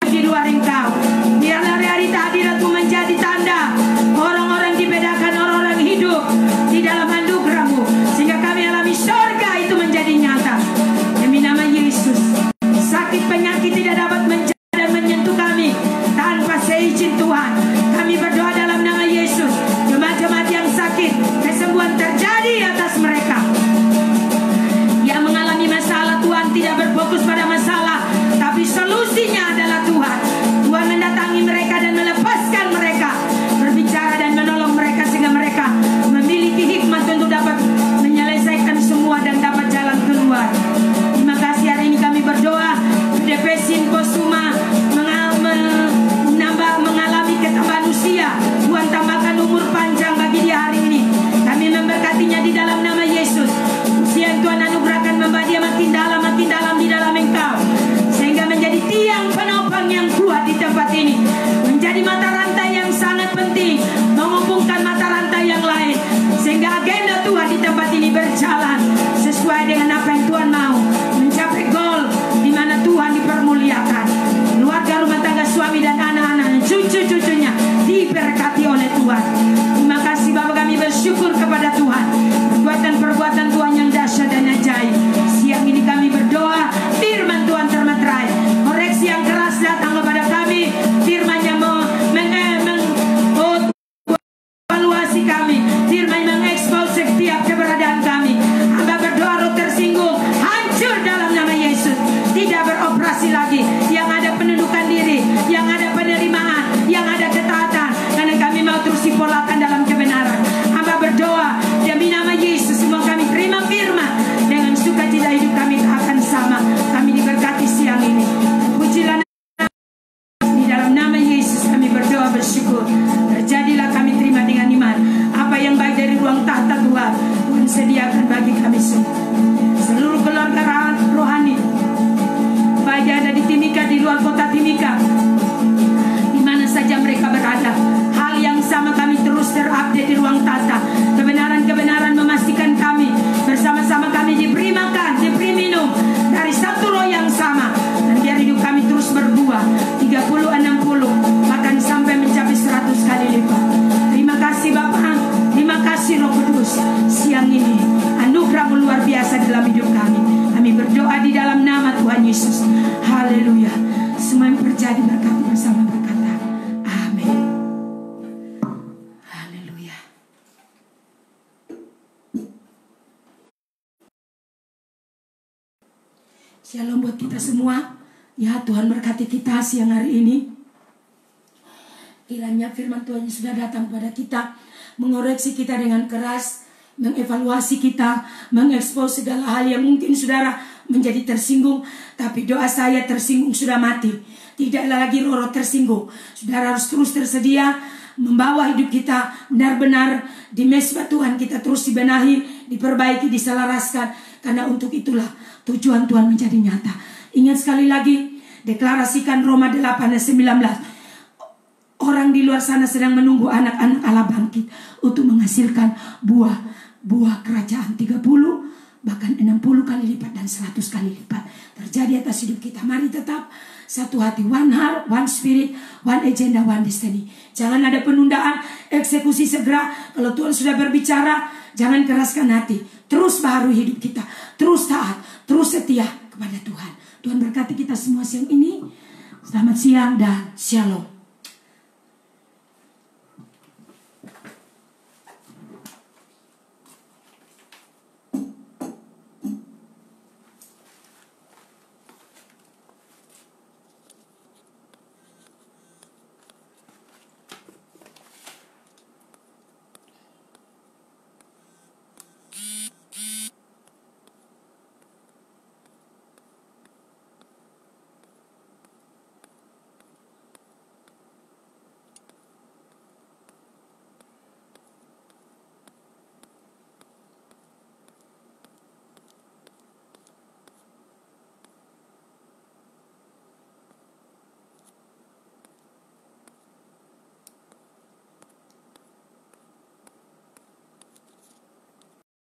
Di luar Engkau, biarlah realita hadirat-Mu menjadi tanda. Orang-orang dibedakan, orang-orang hidup di dalam anugerah-Mu, sehingga kami alami surga itu menjadi nyata. Demi nama Yesus, sakit penyakit tidak dapat menjadi dan menyentuh kami tanpa seizin Tuhan. Kami berdoa dalam nama Yesus, jemaat-jemaat yang sakit, kesembuhan terjadi atas mereka. Yang mengalami masalah, Tuhan tidak berfokus pada masalah, tapi solusinya adalah Tuhan. Tuhan mendatangi mereka dan melepaskan mereka, berbicara dan menolong mereka, sehingga mereka memiliki hikmat untuk dapat menyelesaikan semua dan dapat jalan keluar. Terima kasih, hari ini kami berdoa DPSIN Kosuma mengalami ketambahan usia. Tuhan tambahkan umur panjang bagi dia hari ini. Kami memberkatinya di dalam nama Yesus. Usia yang Tuhan anugerahkan membawa dia makin dalam di dalam Engkau, sehingga menjadi kasih lagi. Yang ada penundukan diri, yang ada penerimaan, yang ada ketaatan. Karena kami mau terus dipolakan dalam kebenaran. Hamba berdoa demi nama Yesus, semua kami terima firman. Dengan sukacita hidup kami akan sama. Kami diberkati siang ini. Pujilah di dalam nama Yesus kami berdoa bersyukur. Terjadilah kami terima dengan iman. Apa yang baik dari ruang tahta Tuhan, Tuhan sediakan bagi kami semua. Seluruh keluarga rohani, baik ada di Timika, di luar kota Timika, di mana saja mereka berada, hal yang sama kami terus terupdate di ruang tata. Kebenaran-kebenaran memastikan kami bersama-sama kami diberi makan, diberi minum dari satu roh yang sama. Dan biar hidup kami terus berbuah 30, 60, bahkan sampai mencapai 100 kali lipat. Terima kasih Bapa, terima kasih Roh Kudus. Siang ini anugerah luar biasa dalam hidup kami. Kami berdoa di dalam nama Tuhan Yesus. Haleluya. Semua yang terjadi berkati bersama berkata amin. Haleluya. Shalom buat kita semua. Ya, Tuhan berkati kita siang hari ini. Kiranya firman Tuhan yang sudah datang kepada kita, mengoreksi kita dengan keras, mengevaluasi kita, mengekspos segala hal yang mungkin saudara menjadi tersinggung. Tapi doa saya, tersinggung sudah mati, tidaklah lagi roh tersinggung. Saudara harus terus tersedia membawa hidup kita benar-benar di mesbah Tuhan. Kita terus dibenahi, diperbaiki, diselaraskan. Karena untuk itulah tujuan Tuhan menjadi nyata. Ingat sekali lagi, deklarasikan Roma 8 ayat 19. Orang di luar sana sedang menunggu anak-anak Allah bangkit untuk menghasilkan buah kerajaan 30, bahkan 60 kali lipat dan 100 kali lipat terjadi atas hidup kita. Mari tetap satu hati, one heart, one spirit, one agenda, one destiny. Jangan ada penundaan, eksekusi segera. Kalau Tuhan sudah berbicara, jangan keraskan hati. Terus baharui hidup kita, terus taat, terus setia kepada Tuhan. Tuhan berkati kita semua siang ini. Selamat siang dan shalom.